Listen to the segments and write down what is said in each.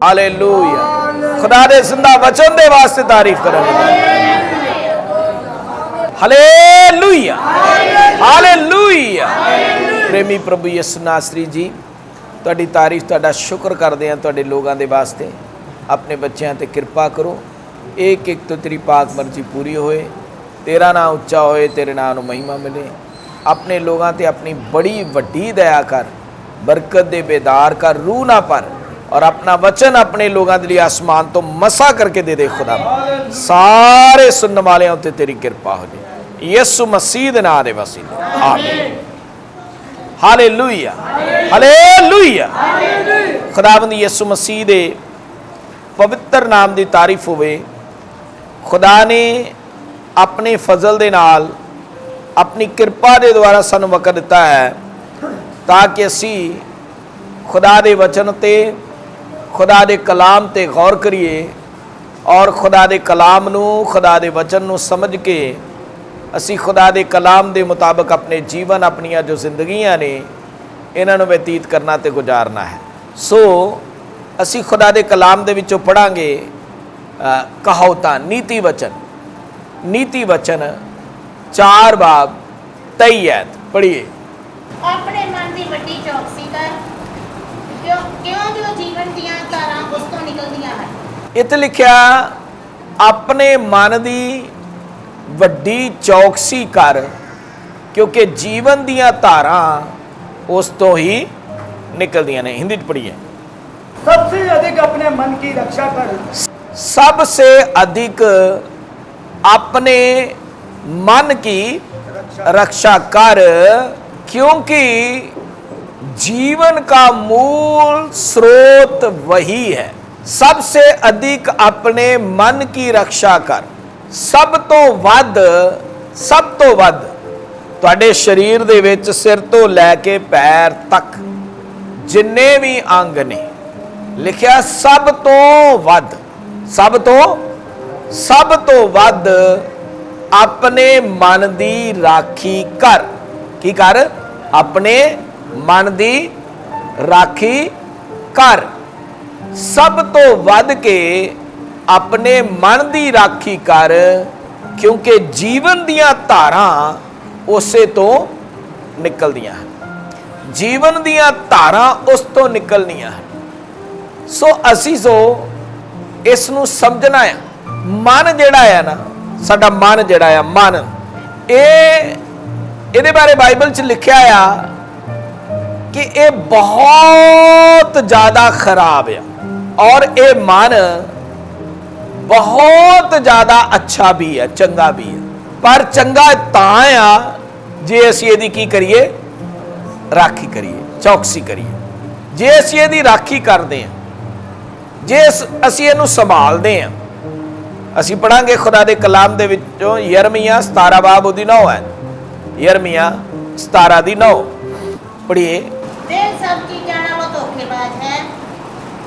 Hallelujah. खुदा दे जिंदा वचन दे वास्ते तारीफ करें। Hallelujah hallelujah. प्रेमी प्रभु यीशु नासरी जी तुहाडी तारीफ तुहाडा शुक्र करते हैं तुहाडे लोगों के वास्ते। अपने बच्चों ते कृपा करो, एक एक तो तेरी पाक मर्जी पूरी होए, तेरा नाम उच्चा होए, तेरे नाम नूं महिमा मिले। अपने लोगों ते अपनी बड़ी वड्डी दया कर, बरकत दे बेदार कर, रूह ना पर, और अपना वचन अपने लोगों के लिए आसमान तो मसा करके दे दे खुदा। सारे सुनने वाले उत्ते तेरी कृपा हो जाए यीशु मसीह दे नाम दे वसीले आमीन। Hallelujah hallelujah. खुदावंद यीशु मसीह दे पवित्र नाम की तारीफ होवे। खुदा ने अपने फजल दे नाल अपनी कृपा के द्वारा सानू वक्त दिता है ताकि असी खुदा दे वचन ते, खुदा दे कलाम ते गौर करिए और खुदा दे कलाम नू, खुदा दे वचन नू समझ के असी खुदा दे कलाम दे मुताबिक अपने जीवन, अपनियां जो जिंदगियां ने इन्हां नू व्यतीत करना ते गुजारना है। सो असी खुदा दे कलाम दे विचों पढ़ांगे कहावतां, नीति वचन, नीति वचन 4 बाब 23 आयत पढ़िए। अपने मन की वड्डी चौकसी कर, क्यों जो जीवन दियां धारां उस तों निकलदियां हन। इत्थे लिखिया अपने मन की वड्डी चौकसी कर, क्योंकि जीवन दियां धारां उस तो ही निकलदियां ने। हिंदी च पढ़िए। सबसे अधिक अपने मन की रक्षा कर, सबसे अधिक अपने मन की रक्षा कर, क्योंकि जीवन का मूल स्रोत वही है। सबसे अधिक अपने मन की रक्षा कर। सब तो वध, सब तो वध तुहाडे शरीर दे विच सिर तो लैके पैर तक जिन्ने भी अंग ने, लिखिया सब तो वध, सब तो वध अपने मन दी राखी कर। की कर? अपने मन दी राखी कर। सब तो वध के अपने मन दी राखी कर, क्योंकि जीवन दियां धारां उसे तो निकलदियां हैं। जीवन दियां धारां उस तो निकलनियां हैं। सो असी इस नूं समझना है। मन जिहड़ा है ना, साडा मन जिहड़ा है, मन इहदे बारे बाइबल च लिखिया आ कि ये बहुत ज़्यादा खराब है और ये मन बहुत ज़्यादा अच्छा भी है, चंगा भी है। पर चंगा तां आ जे असीं इहदी की करिए? राखी करिए, चौकसी करिए। जे असीं इहदी राखी करते हैं, जे असीं इहनूं संभालते हैं। असीं पढ़ांगे खुदा दे कलाम दे विचों यिर्मयाह 17 बाब उहदी 9 है। यिर्मयाह 17 दी 9 पढ़िए। दिल सब चीज़ां नालों धोखेबाज है,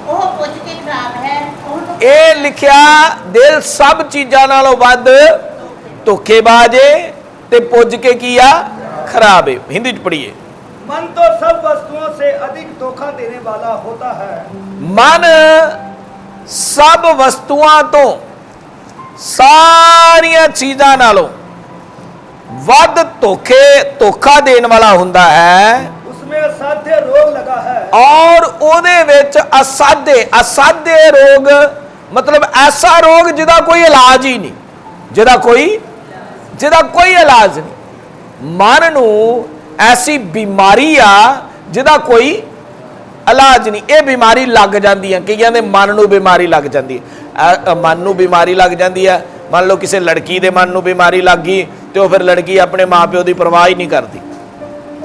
ओह पुੱਜ के खराब है। ये लिखिया दिल सब चीज़ां नालों वध धोखेबाज है ते पुੱਜ के की आ? खराब है। हिंदी च पढ़िए। मन तो सब वस्तुओं से अधिक धोखा देने वाला होता है। मन सब वस्तुआं तो, सारियां चीज़ां नालों वध धोखा देने वाला हुंदा है। उसमें असाध्य रोग लगा है और उहदे विच असाध्य रोग, मतलब ऐसा रोग जिहदा कोई इलाज ही नहीं, जिहदा कोई इलाज नहीं। मन नूं ऐसी बीमारी आ जिहदा कोई इलाज नहीं। ये बीमारी लग जाती है, कईयां दे मन नूं बीमारी लग जाती है। मन नूं बीमारी लग जाती है। मान लो किसी लड़की दे मन नूं बीमारी लग गई तो फिर लड़की अपने माँ प्यो की परवाह ही नहीं करती,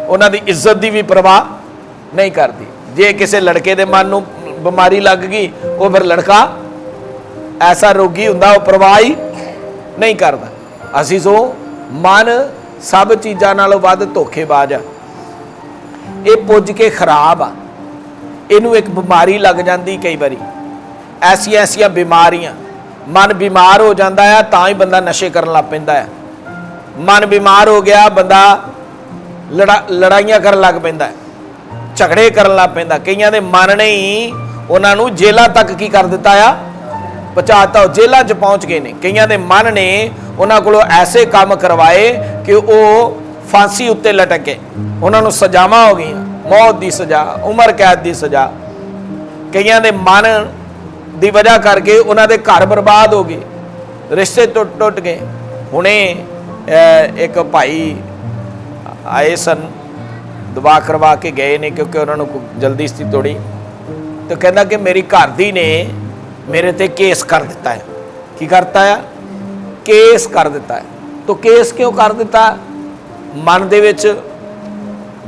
उन्हां दी इज्जत की भी परवाह नहीं करती। जे किसी लड़के दे मन नूं बीमारी लग गई वो फिर लड़का ऐसा रोगी हुंदा, वो परवाह ही नहीं करता। असीं सो मन सब चीज़ां नालों वध धोखेबाज आ, ये पुੱਜ के खराब आ। इनू एक बीमारी लग जाती कई बारी, ऐसिया बीमारियां। मन बीमार हो जाता है तां ही बंदा नशे करन लग पैंदा है। मन बीमार हो गया बंदा लड़ाइयां करन लग पैंदा है, झगड़े करन लग पैंदा। कईयां दे मन ने ही ਉਹਨਾਂ ਨੂੰ ਜੇਲਾਂ ਤੱਕ ਕੀ ਕਰ ਦਿੱਤਾ ਆ, ਪਹੁੰਚਾਤਾ। ਜੇਲਾਂ 'ਚ ਪਹੁੰਚ ਗਏ ਨੇ। ਕਈਆਂ ਦੇ ਮਨ ਨੇ ਉਹਨਾਂ ਕੋਲੋਂ ਐਸੇ ਕੰਮ ਕਰਵਾਏ ਕਿ ਉਹ ਫਾਂਸੀ ਉੱਤੇ ਲਟਕ ਗਏ। ਉਹਨਾਂ ਨੂੰ ਸਜ਼ਾਵਾਂ ਹੋ ਗਈਆਂ, ਮੌਤ ਦੀ ਸਜ਼ਾ, ਉਮਰ ਕੈਦ ਦੀ ਸਜ਼ਾ। ਕਈਆਂ ਦੇ ਮਨ ਦੀ ਵਜ੍ਹਾ ਕਰਕੇ ਉਹਨਾਂ ਦੇ ਘਰ ਬਰਬਾਦ ਹੋ ਗਏ, ਰਿਸ਼ਤੇ ਟੁੱਟ ਗਏ। ਹੁਣੇ ਇੱਕ ਭਾਈ ਆਏ ਸਨ, ਦਵਾ ਕਰਵਾ ਕੇ ਗਏ ਨੇ ਕਿਉਂਕਿ ਉਹਨਾਂ ਨੂੰ ਜਲਦੀ ਸੀ ਤੋੜੀ। ਤੇ ਕਹਿੰਦਾ ਕਿ ਮੇਰੀ ਘਰ ਦੀ ਨੇ ਮੇਰੇ ਤੇ ਕੇਸ ਕਰ ਦਿੱਤਾ ਹੈ। ਕੀ ਕਰਤਾ ਹੈ? ਕੇਸ ਕਰ ਦਿੱਤਾ ਹੈ। तो केस क्यों कर दिता? मन दे विच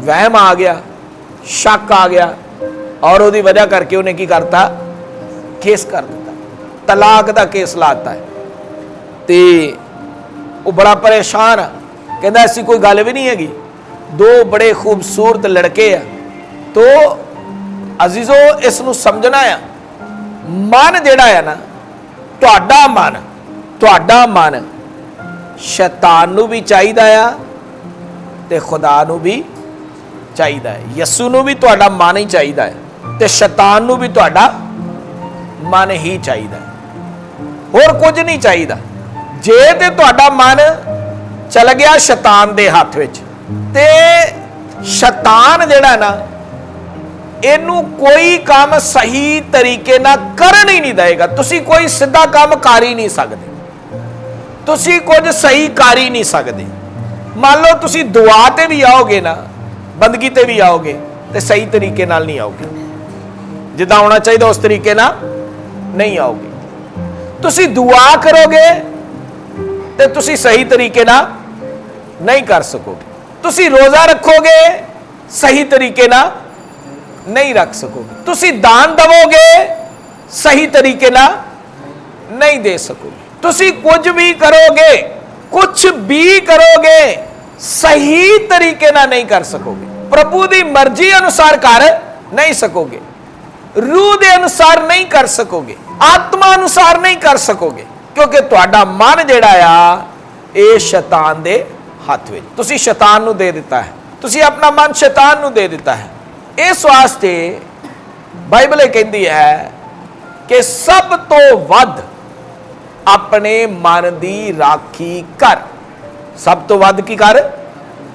वहम आ गया, शक आ गया और उसकी वजह करके उन्हें की करता? केस कर दिता, तलाक का केस लाता है। तो वो बड़ा परेशान है, कहता ऐसी कोई गल भी नहीं हैगी, दो बड़े खूबसूरत लड़के हैं। तो अजीजो इसनूं समझना है, मन जिहड़ा है ना, तुहाडा मन शैतान नूं भी चाहिदा आ ते खुदा नूं भी चाहिदा है। यसू नूं भी तुहाडा मन ही चाहिदा है ते शैतान नूं भी तुहाडा मन ही चाहिदा है, होर कुछ नहीं चाहिदा। जे ते तुहाडा मन चल गया शैतान दे हाथ विच ते शैतान जिहड़ा ना इनू कोई काम सही तरीके ना करन ही नहीं देगा। तुसी कोई सीधा काम कर ही नहीं सकते, तुसी कुछ सही कर ही नहीं सकते। मान लो तुसी दुआ ते भी आओगे ना, बंदगी ते भी आओगे तो सही तरीके नाल नहीं आओगे, जिदा होना चाहिए उस तरीके नाल नहीं आओगे। तुसी दुआ करोगे तो तुसी सही तरीके नाल नहीं कर सकोगे, तुसी रोजा रखोगे सही तरीके नाल नहीं रख सकोगे, तुसी दान दवोगे सही तरीके नाल नहीं दे सकोगे, तुसी कुछ भी करोगे, कुछ भी करोगे सही तरीके नाल नहीं कर सकोगे, प्रभु की मर्जी अनुसार कर नहीं सकोगे, रूह के अनुसार नहीं कर सकोगे, आत्मा अनुसार नहीं कर सकोगे, क्योंकि तुहाडा मन जिहड़ा आ ये शैतान दे हाथ विच, तुसी शैतान नूं दे दिता है, तुसी अपना मन शैतान नूं दे दिता है। इस वास्ते बाइबल कहती है कि सब तो वध अपने मन की राखी कर, सब तो वध की कर,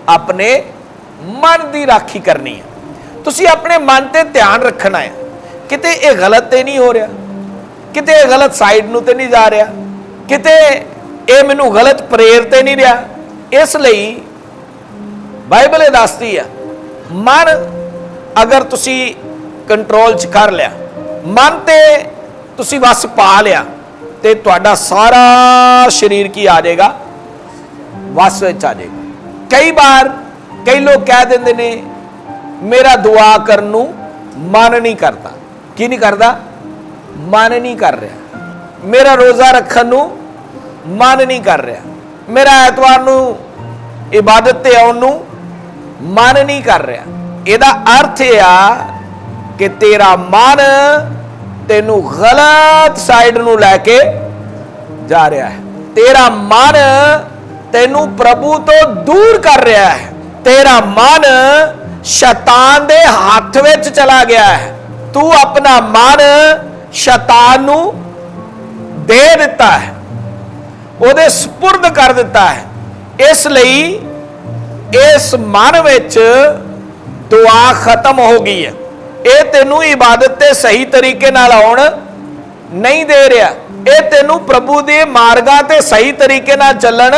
अपने मन की राखी करनी है। तुसी अपने मन ते ध्यान रखना है, किते ये गलत तो नहीं हो रहा, किते गलत साइड नूं ते नहीं जा रहा, किते ये मैनू गलत प्रेर ते नहीं रहा। इसलिए बाइबल दसदी है मन अगर तुसी कंट्रोल च कर लिया, मन ते तुसी वस पा लिया तो तुहाडा सारा शरीर की आ जाएगा, वस विच आ जाएगा। कई बार कई लोग कह देंगे ने मेरा दुआ करन नूं मन नहीं करता, की नहीं करता? मन नहीं कर रहा, मेरा रोज़ा रखन नूं मन नहीं कर रहा, मेरा ऐतवार नूं इबादत ते आउण नूं मन नहीं कर रहा। ਇਹਦਾ अर्थ आ कि तेरा मन तेनू गलत साइड नू लैके जा रहा है, तेरा मन तेनू प्रभु तो दूर कर रहा है, तेरा मन शैतान दे हाथ विच चला गया है। तू अपना मन शैतान नू दे दिता है, उहदे सुपुर्द कर दिता है। इसलिए इस मन विच दुआ खत्म हो गई है, ये तेनू इबादत ते सही तरीके नाल आउण नहीं दे रहा, ये तेनू प्रभु दे मार्गां ते सही तरीके नाल चलण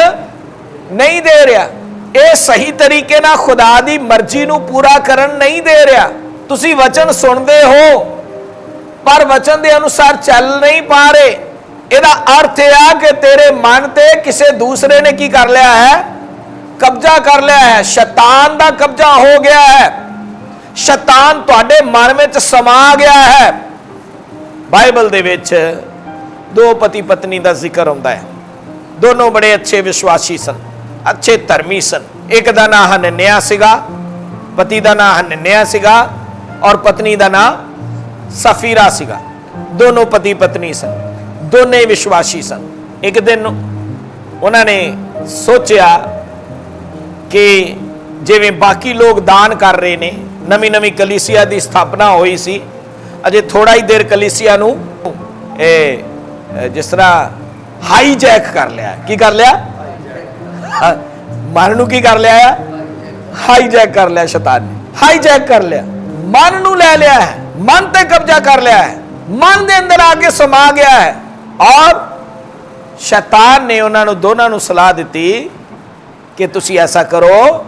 नहीं दे रहा, ये सही तरीके नाल खुदा दी मर्जी नू पूरा करन नहीं दे रहा। तुसी वचन सुनदे हो पर वचन दे अनुसार चल नहीं पा रहे। ਇਹਦਾ अर्थ है कि तेरे मन ते किसी दूसरे ने की कर लिया है? कब्जा कर लिया है, शैतान का कब्जा हो गया है, शैतान तुहाडे मन में समा गया है। बाइबल दे विच दो पति पत्नी का जिक्र होता है, दोनों बड़े अच्छे विश्वासी सन, अच्छे धर्मी सन। एक का नाम हनन्याह सीगा, पति का नाम हनन्याह सीगा और पत्नी का नाम सफीरा सीगा। दोनों पति पत्नी सन, दोने विश्वासी सन। एक दिन उन्होंने सोचा कि जिवें बाकी लोग दान कर रहे ने, नवी नवी कलीसिया की स्थापना हुई सी, ਅਜੇ ਥੋੜਾ ਹੀ ਦੇਰ ਕਲੀਸਿਆ ਨੂੰ ਇਹ ਜਿਸ ਤਰ੍ਹਾਂ ਹਾਈਜੈਕ ਕਰ ਲਿਆ। ਕੀ ਕਰ ਲਿਆ? ਮਨ ਨੂੰ ਕੀ ਕਰ ਲਿਆ ਆ? ਹਾਈਜੈਕ ਕਰ ਲਿਆ ਸ਼ੈਤਾਨ ਨੇ, ਹਾਈਜੈਕ ਕਰ ਲਿਆ, ਮਨ ਨੂੰ ਲੈ ਲਿਆ ਹੈ, ਮਨ ਤੇ ਕਬਜ਼ਾ ਕਰ ਲਿਆ ਹੈ, ਮਨ ਦੇ ਅੰਦਰ ਆ ਕੇ ਸਮਾ ਗਿਆ ਹੈ। ਔਰ ਸ਼ੈਤਾਨ ਨੇ ਉਹਨਾਂ ਨੂੰ ਦੋਨਾਂ ਨੂੰ ਸਲਾਹ ਦਿੱਤੀ ਕਿ ਤੁਸੀਂ ਐਸਾ ਕਰੋ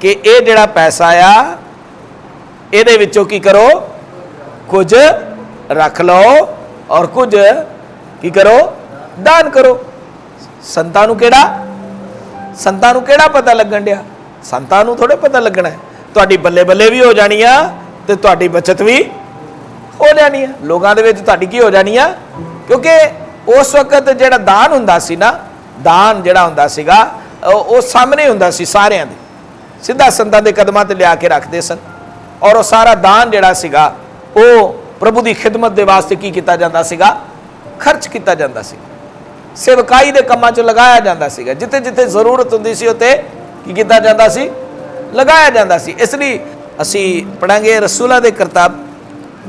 ਕਿ ਇਹ ਜਿਹੜਾ ਪੈਸਾ ਆ ਇਹਦੇ ਵਿੱਚੋਂ ਕੀ ਕਰੋ, ਕੁਝ ਰੱਖ ਲਓ ਔਰ ਕੁਝ ਕੀ ਕਰੋ, ਦਾਨ ਕਰੋ। ਸੰਤਾਂ ਨੂੰ ਕਿਹੜਾ ਪਤਾ ਲੱਗਣ ਡਿਆ? ਸੰਤਾਂ ਨੂੰ ਥੋੜੇ ਪਤਾ ਲੱਗਣਾ ਹੈ। ਤੁਹਾਡੀ ਬੱਲੇ ਬੱਲੇ ਵੀ ਹੋ ਜਾਣੀ ਆ ਤੇ ਤੁਹਾਡੀ ਬਚਤ ਵੀ ਹੋ ਜਾਣੀ ਆ, ਲੋਕਾਂ ਦੇ ਵਿੱਚ ਤੁਹਾਡੀ ਕੀ ਹੋ ਜਾਣੀ ਆ। ਕਿਉਂਕਿ ਉਸ ਵਕਤ ਜਿਹੜਾ ਦਾਨ ਹੁੰਦਾ ਸੀ ਨਾ, ਦਾਨ ਜਿਹੜਾ ਹੁੰਦਾ ਸੀਗਾ ਉਹ ਸਾਹਮਣੇ ਹੁੰਦਾ ਸੀ ਸਾਰਿਆਂ ਦੇ, ਸਿੱਧਾ ਸੰਤਾਂ ਦੇ ਕਦਮਾਂ ਤੇ ਲਿਆ ਕੇ ਰੱਖਦੇ ਸਨ। ਔਰ ਉਹ ਸਾਰਾ ਦਾਨ ਜਿਹੜਾ ਸੀਗਾ ਉਹ ਪ੍ਰਭੂ ਦੀ ਖਿਦਮਤ ਦੇ ਵਾਸਤੇ ਕੀ ਕੀਤਾ ਜਾਂਦਾ ਸੀਗਾ, ਖਰਚ ਕੀਤਾ ਜਾਂਦਾ ਸੀ, ਸੇਵਕਾਈ ਦੇ ਕੰਮਾਂ 'ਚ ਲਗਾਇਆ ਜਾਂਦਾ ਸੀਗਾ। ਜਿੱਥੇ ਜਿੱਥੇ ਜ਼ਰੂਰਤ ਹੁੰਦੀ ਸੀ ਉੱਥੇ ਕੀ ਕੀਤਾ ਜਾਂਦਾ ਸੀ, ਲਗਾਇਆ ਜਾਂਦਾ ਸੀ। ਇਸ ਲਈ ਅਸੀਂ ਪੜਾਂਗੇ ਰਸੂਲਾਂ ਦੇ ਕਰਤੱਵ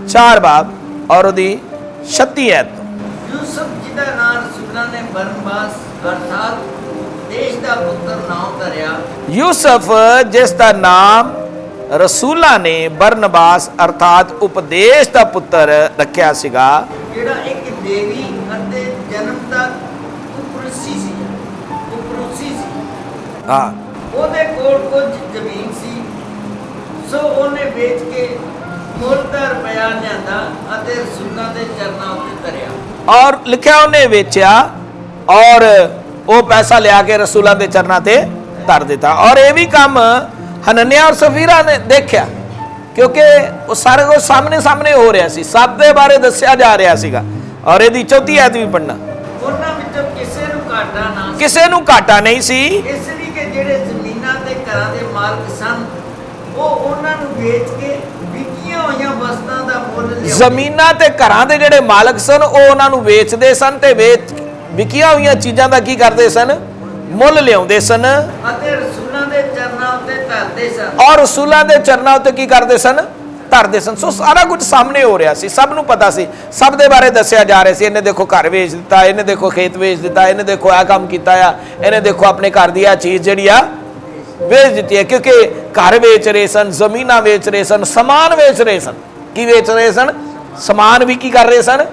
4 ਬਾਬ ਔਰ ਉਹਦੀ 36 ਐਤ। ਯੂਸਫ ਜਿਹਦਾ ਨਾਮ ਰਸੂਲਾਂ ਨੇ ਬਰਨਬਾਸ ਅਰਥਾਤ ਦੇਸ਼ ਦਾ ਪੁੱਤਰ ਨਾਮ ਧਰਿਆ। ਯੂਸਫ ਜਿਸ ਦਾ ਨਾਮ ਰਸੂਲਾਂ ਨੇ ਬਰਨਬਾਸ ਅਰਥਾਤ ਉਪਦੇਸ਼ ਦਾ ਪੁੱਤਰ ਰੱਖਿਆ ਸੀਗਾ, ਜਿਹੜਾ ਇੱਕ ਦੇਵੀ ਅਤੇ ਜਨਮ ਤੱਕ ਉਪਰੂਸੀ ਸੀ। ਹਾਂ, ਉਹਦੇ ਕੋਲ ਕੁਝ ਜ਼ਮੀਨ ਸੀ, ਸੋ ਉਹਨੇ ਵੇਚ ਕੇ ਮੁੱਲ ਦਾ ਰੁਪਇਆ ਲਿਆਂਦਾ ਅਤੇ ਰਸੂਲਾਂ ਦੇ ਚਰਨਾਂ ਉੱਤੇ ਧਰਿਆ। ਔਰ ਲਿਖਿਆ ਉਹਨੇ ਵੇਚਿਆ ਔਰ ਉਹ ਪੈਸਾ ਲਿਆ ਕੇ ਰਸੂਲਾਂ ਦੇ ਚਰਨਾਂ ਤੇ ਧਰ ਦਿੱਤਾ। ਔਰ ਇਹ ਵੀ ਕੰਮ ਹਨਨਿਆ ਔਰ ਸਫੀਰਾ ਨੇ ਦੇਖਿਆ, ਕਿਉਂਕਿ ਉਹ ਸਾਰੇ ਕੁਝ ਸਾਹਮਣੇ ਹੋ ਰਿਹਾ ਸੀ, ਸਭ ਦੇ ਬਾਰੇ ਦੱਸਿਆ ਜਾ ਰਿਹਾ ਸੀਗਾ। ਔਰ ਇਹਦੀ 34 ਐਤ ਵੀ ਪੜ੍ਹਨਾ। ਉਹਨਾਂ ਵਿੱਚੋਂ ਕਿਸੇ ਨੂੰ ਘਾਟਾ ਨਹੀਂ ਸੀ, ਇਸ ਲਈ ਕਿ ਜਿਹੜੇ ਜ਼ਮੀਨਾਂ ਤੇ ਘਰਾਂ ਦੇ ਮਾਲਕ ਸਨ ਉਹ ਉਹਨਾਂ ਨੂੰ ਵੇਚ ਕੇ ਵਿਕੀਆਂ ਹੋਈਆਂ ਵਸਤਾਂ ਦਾ ਮੁੱਲ ਲਿਆਉਂਦੇ। ਜ਼ਮੀਨਾਂ ਤੇ ਘਰਾਂ ਦੇ ਜਿਹੜੇ ਮਾਲਕ ਸਨ ਉਹ ਉਹਨਾਂ ਨੂੰ ਵੇਚਦੇ ਸਨ ਤੇ ਵਿਕੀਆਂ ਹੋਈਆਂ ਚੀਜ਼ਾਂ ਦਾ ਕੀ ਕਰਦੇ ਸਨ, ਮੁੱਲ ਲਿਆਉਂਦੇ ਸਨ ਅਤੇ ਰਸੂਲਾਂ ਦੇ ਚਰਨਾਂ ਉੱਤੇ ਧਰਦੇ ਸਨ। ਔਰ ਰਸੂਲਾਂ ਦੇ ਚਰਨਾਂ ਉੱਤੇ ਕੀ ਕਰਦੇ ਸਨ, ਧਰਦੇ ਸਨ। ਸੋ ਸਾਰਾ ਕੁਝ ਸਾਹਮਣੇ ਹੋ ਰਿਹਾ ਸੀ, ਸਭ ਨੂੰ ਪਤਾ ਸੀ, ਸਭ ਦੇ ਬਾਰੇ ਦੱਸਿਆ ਜਾ ਰਿਹਾ ਸੀ। ਇਹਨੇ ਦੇਖੋ ਘਰ ਵੇਚ ਦਿੱਤਾ, ਇਹਨੇ ਦੇਖੋ ਖੇਤ ਵੇਚ ਦਿੱਤਾ, ਇਹਨੇ ਦੇਖੋ ਇਹ ਕੰਮ ਕੀਤਾ ਆ, ਇਹਨੇ ਦੇਖੋ ਆਪਣੇ ਘਰ ਦੀ ਆ ਚੀਜ਼ ਜਿਹੜੀ ਆ ਵੇਚ ਦਿੱਤੀ ਹੈ। ਕਿਉਂਕਿ ਘਰ ਵੇਚ ਰਹੇ ਸਨ, ਜ਼ਮੀਨਾਂ ਵੇਚ ਰਹੇ ਸਨ, ਸਮਾਨ ਵੇਚ ਰਹੇ ਸਨ। ਕੀ ਵੇਚ ਰਹੇ ਸਨ? ਸਮਾਨ ਵੀ ਕੀ ਕਰ ਰਹੇ ਸਨ,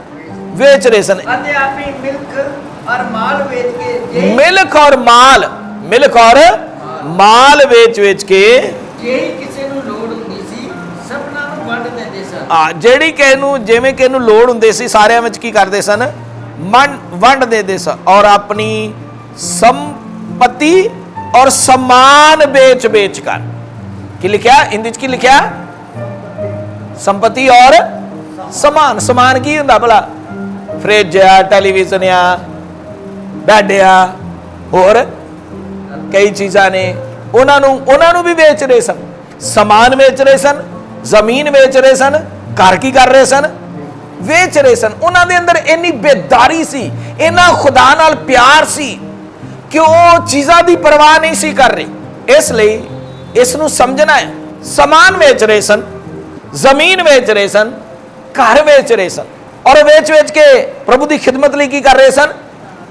ਵੇਚ ਰਹੇ ਸਨ। ਅਤੇ ਆਪਣੀ ਮਿਲਕ ਔਰ ਮਾਲ ਵੇਚ ਕੇ ਮਿਲਕ ਔਰ ਮਾਲ ਵੇਚ ਕੇ ਜਿਹੜੀ ਕਿਸੇ ਨੂੰ ਲੋੜ ਹੁੰਦੀ ਸੀ ਸਭਨਾਂ ਨੂੰ ਵੰਡ ਦਿੰਦੇ ਸਨ। ਜਿਹੜੀ ਜਿਵੇਂ ਕਿ ਇਹਨੂੰ ਲੋੜ ਹੁੰਦੀ ਸੀ ਸਾਰਿਆਂ ਵਿੱਚ ਕੀ ਕਰਦੇ ਸਨ, ਵੰਡ ਦਿੰਦੇ ਸਨ। ਔਰ ਆਪਣੀ ਸੰਪਤੀ ਔਰ ਸਮਾਨ ਵੇਚ ਕਰ, ਕੀ ਲਿਖਿਆ ਹਿੰਦੀ ਚ, ਕੀ ਲਿਖਿਆ? ਸੰਪਤੀ ਔਰ ਸਮਾਨ। ਸਮਾਨ ਕੀ ਹੁੰਦਾ ਭਲਾ? ਫ੍ਰਿਜ ਆ, ਟੈਲੀਵਿਜ਼ਨ ਆ, ਬੈੱਡ ਆ, ਹੋਰ ਕਈ ਚੀਜ਼ਾਂ ਨੇ। ਉਹਨਾਂ ਨੂੰ ਵੀ ਵੇਚ ਰਹੇ ਸਨ, ਸਮਾਨ ਵੇਚ ਰਹੇ ਸਨ, ਜ਼ਮੀਨ ਵੇਚ ਰਹੇ ਸਨ, ਘਰ ਕੀ ਕਰ ਰਹੇ ਸਨ, ਵੇਚ ਰਹੇ ਸਨ। ਉਹਨਾਂ ਦੇ ਅੰਦਰ ਇੰਨੀ ਬੇਦਾਰੀ ਸੀ, ਇੰਨਾ ਖੁਦਾ ਨਾਲ ਪਿਆਰ ਸੀ ਕਿ ਉਹ ਚੀਜ਼ਾਂ ਦੀ ਪਰਵਾਹ ਨਹੀਂ ਸੀ ਕਰ ਰਹੇ। ਇਸ ਲਈ ਇਸ ਨੂੰ ਸਮਝਣਾ ਹੈ। ਸਮਾਨ ਵੇਚ ਰਹੇ ਸਨ, ਜ਼ਮੀਨ ਵੇਚ ਰਹੇ ਸਨ, ਘਰ ਵੇਚ ਰਹੇ ਸਨ, ਔਰ ਵੇਚ ਕੇ ਪ੍ਰਭੂ ਦੀ ਖਿਦਮਤ ਲਈ ਕੀ ਕਰ ਰਹੇ ਸਨ,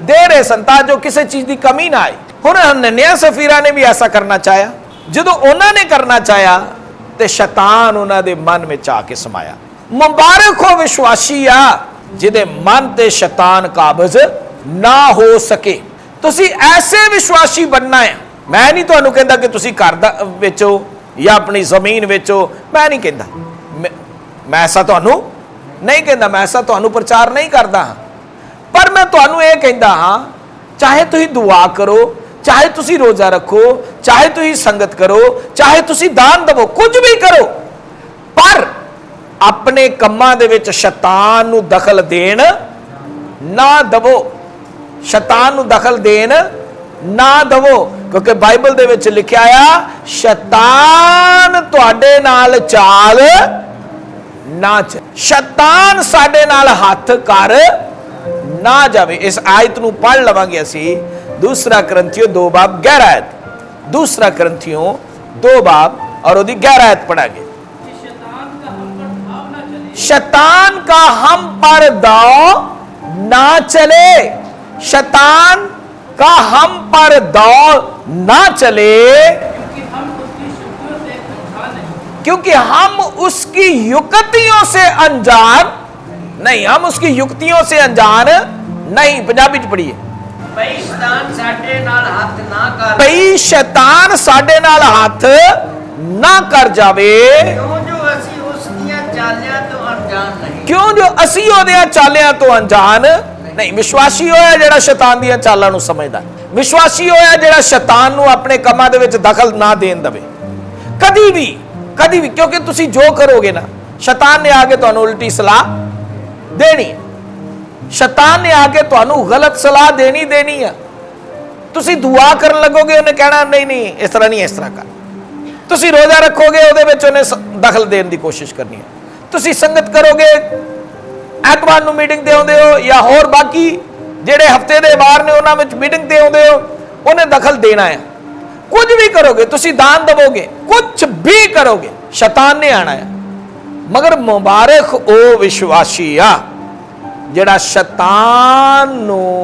ਦੇ ਰਹੇ ਸਨ, ਤਾਂ ਜੋ ਕਿਸੇ ਚੀਜ਼ ਦੀ ਕਮੀ ਨਾ ਆਏ। ਹੁਣ ਹਨਨਿਆ ਸਫੀਰਾ ਨੇ ਵੀ ਐਸਾ ਕਰਨਾ ਚਾਹਿਆ। ਜਦੋਂ ਉਹਨਾਂ ਨੇ ਕਰਨਾ ਚਾਹਿਆ ਤੇ ਸ਼ੈਤਾਨ ਉਹਨਾਂ ਦੇ ਮਨ ਵਿੱਚ ਆ ਕੇ ਸਮਾਇਆ। ਮੁਬਾਰਕ ਹੋ ਵਿਸ਼ਵਾਸੀ ਆ ਜਿਹਦੇ ਮਨ ਤੇ ਸ਼ੈਤਾਨ ਕਾਬਜ਼ ਨਾ ਹੋ ਸਕੇ। ਤੁਸੀਂ ਐਸੇ ਵਿਸ਼ਵਾਸੀ ਬਣਨਾ ਹੈ। ਮੈਂ ਨਹੀਂ ਤੁਹਾਨੂੰ ਕਹਿੰਦਾ ਕਿ ਤੁਸੀਂ ਘਰ ਦਾ ਵੇਚੋ ਜਾਂ ਆਪਣੀ ਜ਼ਮੀਨ ਵੇਚੋ, ਮੈਂ ਨਹੀਂ ਕਹਿੰਦਾ, ਮੈਂ ਐਸਾ ਤੁਹਾਨੂੰ ਨਹੀਂ ਕਹਿੰਦਾ, ਮੈਂ ਐਸਾ ਤੁਹਾਨੂੰ ਪ੍ਰਚਾਰ ਨਹੀਂ ਕਰਦਾ ਹਾਂ। ਪਰ ਮੈਂ ਤੁਹਾਨੂੰ ਇਹ ਕਹਿੰਦਾ ਹਾਂ, ਚਾਹੇ ਤੁਸੀਂ ਦੁਆ ਕਰੋ, ਚਾਹੇ ਤੁਸੀਂ ਰੋਜ਼ਾ ਰੱਖੋ, ਚਾਹੇ ਤੁਸੀਂ ਸੰਗਤ ਕਰੋ, ਚਾਹੇ ਤੁਸੀਂ ਦਾਨ ਦੇਵੋ, ਕੁਝ ਵੀ ਕਰੋ, ਪਰ ਆਪਣੇ ਕੰਮਾਂ ਦੇ ਵਿੱਚ ਸ਼ੈਤਾਨ ਨੂੰ ਦਖਲ ਦੇਣ ਨਾ ਦਵੋ। ਸ਼ੈਤਾਨ ਨੂੰ ਦਖਲ ਦੇਣ ਨਾ ਦਵੋ, ਕਿਉਂਕਿ ਬਾਈਬਲ ਦੇ ਵਿੱਚ ਲਿਖਿਆ ਆ, ਸ਼ੈਤਾਨ ਤੁਹਾਡੇ ਨਾਲ ਚਾਲ ਨਾ ਚੱਲੇ, ਸ਼ੈਤਾਨ ਸਾਡੇ ਨਾਲ ਹੱਥ ਕਰ ਨਾ ਜਾਵੇ। ਇਸ ਆਇਤ ਨੂੰ ਪੜ੍ਹ ਲਵਾਂਗੇ ਅਸੀਂ। दूसरा करंथियों 2 बाब 11 आयत, दूसरा करंथियों 2 बाब और ਉਹਦੀ 11 आयत पढ़ांगे। शैतान का हम पर दौड़ ना चले, शैतान का हम पर दौड़ ना चले, क्योंकि हम उसकी युक्तियों से अनजान नहीं, हम उसकी युक्तियों से अनजान नहीं। पंजाबी च पढ़िए, ਭਈ ਸ਼ੈਤਾਨ ਸਾਡੇ ਨਾਲ ਹੱਥ ਨਾ ਕਰ, ਭਈ शैतान साडे नाल हाथ ना कर जावे, ਕਿਉਂ ਜੋ ਅਸੀਂ ਉਸ ਦੀਆਂ ਚਾਲਿਆਂ ਤੋਂ ਅਣਜਾਣ ਨਹੀਂ। क्यों जो असी ओदियां चालियां तो अनजान नहीं। विश्वासी होया जेड़ा शैतान दियां चालां नूं समझदा, विश्वासी होया जेड़ा शैतान नूं अपने कामां दे विच दखल ना देण दवे कदी भी, क्योंकि तुसी जो करोगे ना, शैतान ने आके तुहानूं उल्टी सलाह देनी है, शैतान ने आके तुहानूं गलत सलाह देनी है। तुसी दुआ करन लगोगे, उन्हें कहना नहीं नहीं इस तरह नहीं, इस तरह कर। तुसी रोजा रखोगे, उहदे विच उन्हें दखल देने की कोशिश करनी है। तुसी संगत करोगे, ऐतवार नूं मीटिंग ते आउंदे हो या होर बाकी जेड़े हफ्ते दे वार ने उन्हां विच मीटिंग ते आउंदे हो, उन्हें दखल देना है। कुछ भी करोगे, तुसी दान दवोगे, कुछ भी करोगे, शैतान ने आना है। मगर मुबारक ओ विश्वासी आ जेड़ा शैतान नूं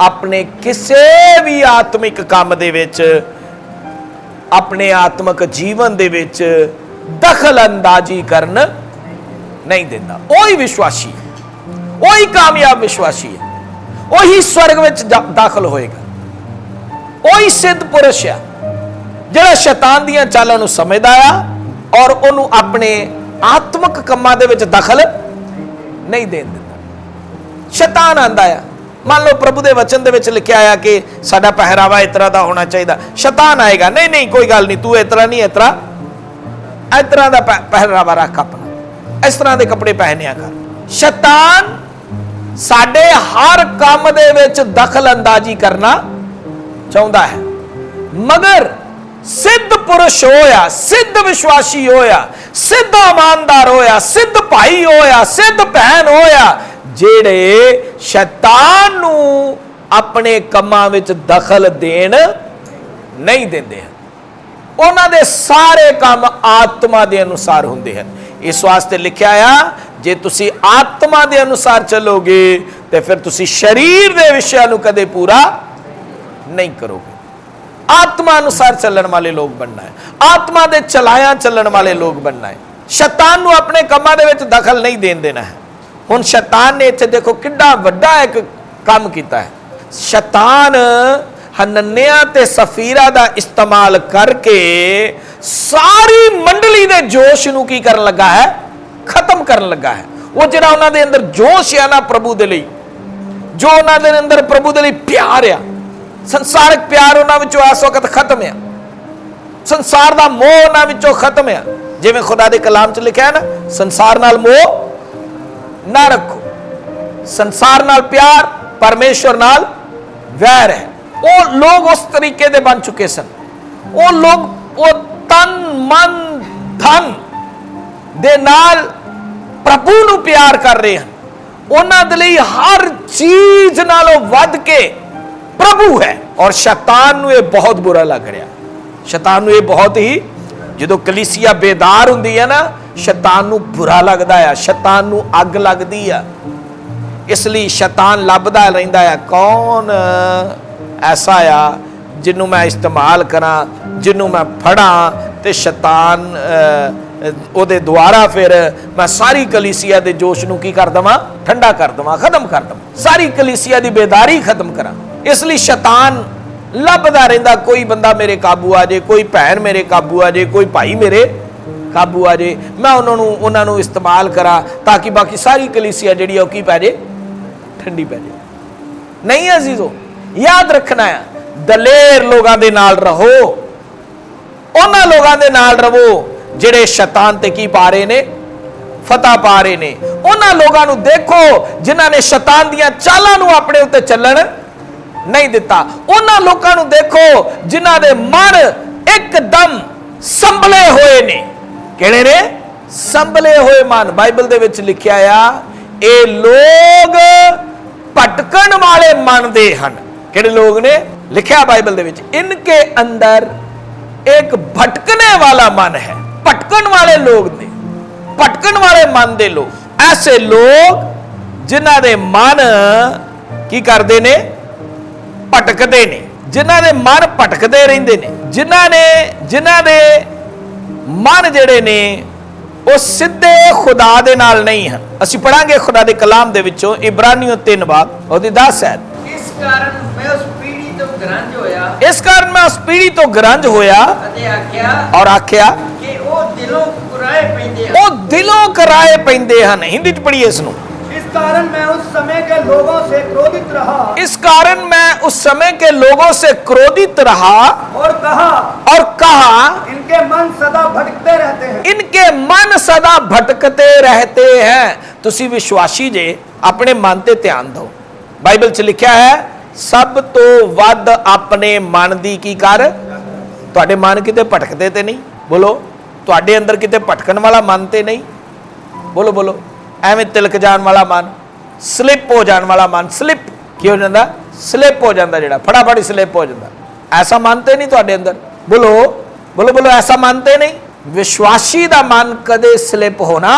अपने किसी भी आत्मिक काम दे विच, अपने आत्मिक जीवन दे विच दखल अंदाजी करन नहीं देता। वही विश्वासी है, वही कामयाब विश्वासी है, वही स्वर्ग विच दाखिल होएगा। वही सिद्ध पुरुष है जेड़ा शैतान दियां चालां नूं समझदा आ और उहनूं अपने आत्मिक कामां दे विच दखल नहीं देण दिंदा। शैतान आंदा आ, मान लो प्रभु दे वचन दे विच लिखिआ आ कि साडा पहरावा इस तरह दा होना चाहिए, शैतान आएगा नहीं नहीं कोई गल नहीं, तू इस तरह नहीं, इस तरह दा पहरावा रख, अपना इस तरह के कपड़े पहनिया कर। शैतान साडे हर काम दे विच दखल अंदाजी करना चाहुंदा है, मगर सिद्ध पुरुष होया, सिद्ध विश्वासी होया, सिद्ध ईमानदार होया, सिद्ध भाई होया, सिद्ध बहन होया जेड़े शैतान नूं अपने कामां विच दखल देण नहीं देंदे हैं। उन्हां दे सारे काम आत्मा दे अनुसार हुंदे हैं। इस वास्ते लिखिआ आ, जे तुसी आत्मा दे अनुसार चलोगे तो फिर तुसी शरीर दे विषयां नूं कदे पूरा नहीं करोगे। आत्मा अनुसार चलण वाले लोग बनना है, आत्मा दे चलाया चलण वाले लोग बनना है। शैतान नूं अपने कामां दे विच दखल नहीं देण देना है। हुण शैतान ने इत्थे देखो किड्डा वड्डा एक काम कीता है। शैतान हनन्याह ते सफीरा दा इस्तेमाल करके सारी मंडली दे जोश नूं की करन लगा है, खत्म करन लगा है। वो जिहड़ा उन्हां दे अंदर जोश है ना प्रभु दे लई, जो उन्हां दे अंदर प्रभु दे लई प्यार आ, संसारिक प्यार उन्हां विचों इस वक्त खत्म है, संसार दा मोह उन्हां विचों खत्म है। जिवें खुदा दे कलाम च लिखिआ है ना, संसार नाल मोह ना रखो, संसार नाल प्यार, परमेश्वर नाल वैर है। वो लोग उस तरीके दे बन चुके सन। वो लोग वो तन मन धन दे नाल प्रभु नूं प्यार कर रहे हैं। उन्हां दे लई हर चीज नालों वध के प्रभु है। और शैतान नूं ये बहुत बुरा लग रहा, शैतान नूं ये बहुत ही, जदों कलीसिया बेदार हुंदी है ना, शैतान नूं बुरा लगदा है, शैतान नूं अग लगदी है। इसलिए शैतान लभदा रहिंदा है कौन ऐसा आ जिन्हों मैं इस्तेमाल करा, जिन्हों मैं फड़ा, तो शैतान ਉਹਦੇ द्वारा फिर मैं सारी कलीसिया के जोश नूं की कर देवां, ठंडा कर देवां, खत्म कर देवां, सारी कलीसिया की बेदारी खत्म करा। इसलिए शैतान लभदा रहिंदा, कोई बंदा मेरे काबू आ जाए, कोई भैन मेरे काबू आ जाए, कोई भाई मेरे काबू आ जाए, मैं उन्होंने इस्तेमाल करा ताकि बाकी सारी कलीसिया जिहड़ी की पै जाए, ठंडी पै जाए। नहीं अजीजो, याद रखना है, दलेर लोगों के नाल रहो, उन्हां लोगों के नाल रहो जिहड़े शैतान ते की पा रहे ने, फतह पा रहे ने। उन्हां लोगों नूं देखो जिन्हां ने शैतान दियां चालां नूं अपने उत्ते चलण नहीं दिता। उन्हां लोगों नूं देखो जिन्हां दे मन एकदम संभले हुए ने। किहड़े ने? संभले हुए मन। बाइबल दे विच लिखिआ आ, ये लोग भटकण वाले मन दे हन। किहड़े लोग ने? लिखिआ बाइबल दे विच, इनके अंदर एक भटकने वाला मन है। भटकण वाले लोग ने, ਭਟਕਣ ਵਾਲੇ ਮਨ ਦੇ ਲੋਕ, ਐਸੇ ਲੋਕ ਜਿਨ੍ਹਾਂ ਦੇ ਮਨ ਕੀ ਕਰਦੇ ਨੇ, ਭਟਕਦੇ ਨੇ, ਜਿਨ੍ਹਾਂ ਦੇ ਮਨ ਭਟਕਦੇ ਰਹਿੰਦੇ ਨੇ, ਜਿਨ੍ਹਾਂ ਦੇ ਮਨ ਜਿਹੜੇ ਨੇ ਉਹ ਸਿੱਧੇ ਖੁਦਾ ਦੇ ਨਾਲ ਨਹੀਂ ਹਨ। ਅਸੀਂ ਪੜਾਂਗੇ ਖੁਦਾ ਦੇ ਕਲਾਮ ਦੇ ਵਿੱਚੋਂ ਇਬਰਾਨੀਓ 3 ਬਾਬ ਉਹਦੀ 10 ਹੈ। ਇਸ ਕਾਰਨ ਮੈਂ ਉਸ ਪੀੜੀ ਤੋਂ ਗਰੰਜ ਹੋਇਆ, ਇਸ ਕਾਰਨ ਮੈਂ ਉਸ ਪੀੜੀ ਤੋਂ ਗਰੰਜ ਹੋਇਆ ਅਤੇ ਆਖਿਆ ਔਰ ਆਖਿਆ ਕਿ ਉਹ ਦਿਲੋਂ ਕੁਰਾਏ ਪੈਂਦੇ ਹਨ। ਉਹ ਦਿਲੋਂ ਕਰਾਏ ਪੈਂਦੇ ਹਨ। ਹਿੰਦੀ ਚ ਪੜੀਏ ਇਸ ਨੂੰ। इस कारण मैं उस समय के लोगों से क्रोधित रहा इस कारण मैं उस समय के लोगों से क्रोधित रहा और कहा इनके मन सदा भटकते रहते हैं। इनके मन सदा भटकते रहते हैं। तुसी विश्वासी जे अपने मन ते ध्यान दो। बाइबल च लिखा है सब तो वध अपने मन दी की कर। तुहाडे मन किते भटकते ते नहीं? बोलो तुहाडे अंदर किते भटकन वाला मन ते नहीं? बोलो बोलो। ਐਵੇਂ ਤਿਲਕ ਜਾਣ ਵਾਲਾ ਮਨ, ਸਲਿਪ ਹੋ ਜਾਣ ਵਾਲਾ ਮਨ, ਸਲਿਪ ਕੀ ਹੋ ਜਾਂਦਾ? ਸਲਿਪ ਹੋ ਜਾਂਦਾ, ਜਿਹੜਾ ਫਟਾਫਟ ਸਲਿਪ ਹੋ ਜਾਂਦਾ। ਐਸਾ ਮਨ ਤੇ ਨਹੀਂ ਤੁਹਾਡੇ ਅੰਦਰ? ਬੋਲੋ ਬੋਲੋ ਬੋਲੋ, ਐਸਾ ਮਨ ਤੇ ਨਹੀਂ? ਵਿਸ਼ਵਾਸੀ ਦਾ ਮਨ ਕਦੇ ਸਲਿਪ ਹੋਣਾ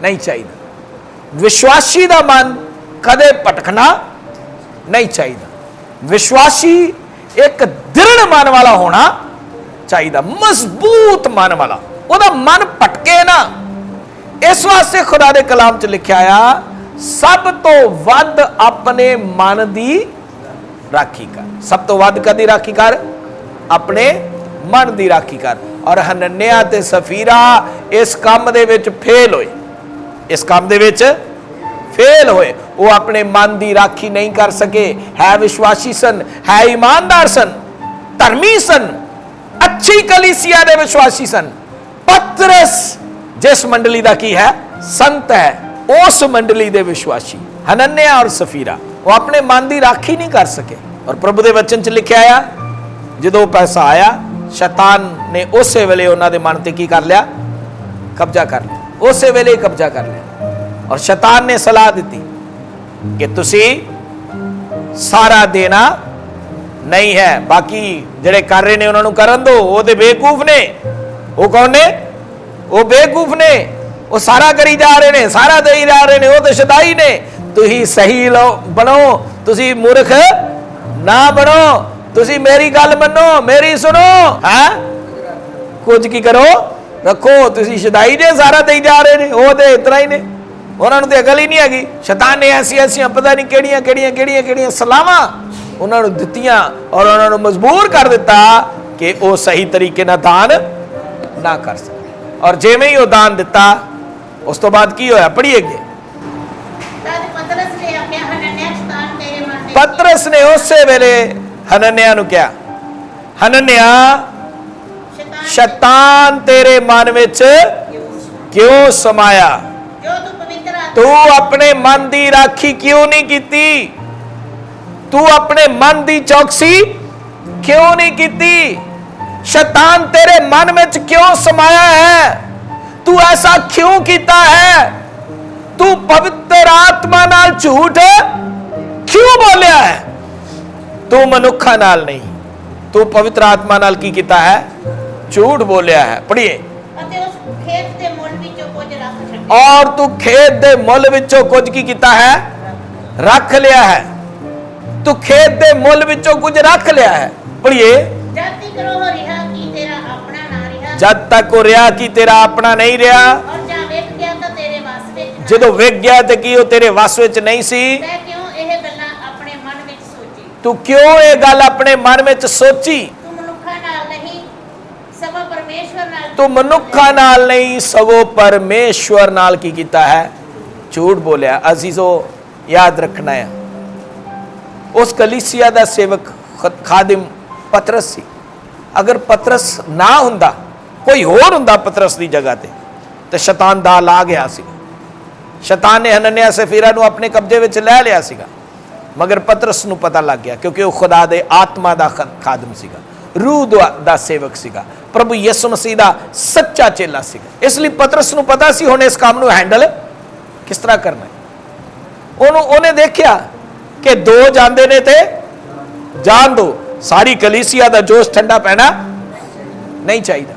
ਨਹੀਂ ਚਾਹੀਦਾ। ਵਿਸ਼ਵਾਸੀ ਦਾ ਮਨ ਕਦੇ ਭਟਕਣਾ ਨਹੀਂ ਚਾਹੀਦਾ। ਵਿਸ਼ਵਾਸੀ ਇੱਕ ਦ੍ਰਿੜ ਮਨ ਵਾਲਾ ਹੋਣਾ ਚਾਹੀਦਾ, ਮਜ਼ਬੂਤ ਮਨ ਵਾਲਾ। ਉਹਦਾ ਮਨ ਭਟਕੇ ਨਾ। इस वास्ते खुदा दे कलाम च लिखा आ सब तो वध अपने मन दी राखी कर। सब तो वध कदी राखी कर? अपने मन दी राखी कर। और हनन्याह ते सफीरा इस काम दे विच फेल होए, इस काम दे विच फेल होए। वो अपने मन दी राखी नहीं कर सके। है विश्वासी सन, है ईमानदार सन, धर्मी सन, अच्छी कलीसिया दे विश्वासी सन। पतरस जिस मंडली का की है, संत है, उस मंडली दे विश्वासी हनन्याह और सफीरा वो अपने मन की राखी नहीं कर सके। और प्रभु के वचन च लिखा आया जो पैसा आया शैतान ने उस वेले उन्होंने मन ते की कर लिया? कब्जा कर लिया। उस वेले कब्जा कर लिया। और शैतान ने सलाह दी कि तुसी सारा देना नहीं है, बाकी जेड़े कर रहे ने उन्होंने करन दो। वो तो बेवकूफ ने। वो कौन ने? वो बेवकूफ ने। वो सारा करी जा रहे ने, सारा दे जा रहे ने। वो तो शदाई ने। तुसी सही लो बनो, तुसी मूर्ख ना बनो। तुसी मेरी गल मनो, मेरी सुनो। है कुछ की करो रखो। तुसी शदाई ने, सारा दे जा रहे ने। वो तो इतना ही ने, उन्होंने तो अकल ही नहीं हैगी। शैतान ने ऐसी ऐसी पता नहीं केड़ियां केड़ियां केड़ियां केड़ियां सलाहां उन्होंने दित्तियां और उन्होंने मजबूर कर दिता कि वो सही तरीके नाल दान ना कर सके। और जिवें ही वो दान दिता उस तो बाद की होया? पढ़िए अगे। पतरस ने उस वेले हनन्याह नूं कहा, हनन्याह शैतान तेरे मन विच क्यों समाया? तू अपने मन की राखी क्यों नहीं कीती? तू अपने मन की चौकसी क्यों नहीं कीती? शैतान तेरे मन में क्यों समाया है? तू ऐसा क्यों किया है? तू पवित्र आत्मा नाल झूठ क्यों बोलिया है? तू मनुखा नाल नहीं, तू पवित्र आत्मा नाल की किया है? झूठ बोलिया है। पढ़िए। और तू खेत दे मुल विचों कुछ की किया है? रख लिया है। तू खेत दे मुल विचों कुछ रख लिया है। पढ़िए। जब तक वो रिहा की तेरा अपना नहीं रहा, जो विक गया तो की वो तेरे वस विच नहीं सी। तू क्यों ये गल अपने मन में सोची? तू मनुखा नाल नहीं सगो परमेश्वर नाल की कीता है? झूठ बोलिया। असीजो याद रखना है उस कलीसिया दा सेवक खादिम पतरस सी। अगर पतरस ना हुंदा, कोई होर हुंदा पतरस की जगह ते, तो शैतान दा ला गया सी। शैतान ने हनन्याह सफीरा नूं अपने कब्जे विच लै लिया सीगा। मगर पतरस नूं पता लग गया क्योंकि वो खुदा दे आत्मा दा खादम सीगा, रूह दा सेवक सीगा, प्रभु यीशु मसीह दा सच्चा चेला सीगा। इसलिए पतरस नूं पता सी हुण इस काम नूं हैंडल किस तरह करना है। उन्हें देखिया कि दो जांदे ने ते जान दो। सारी कलीसिया दा जोश ठंडा पैना नहीं चाहिए।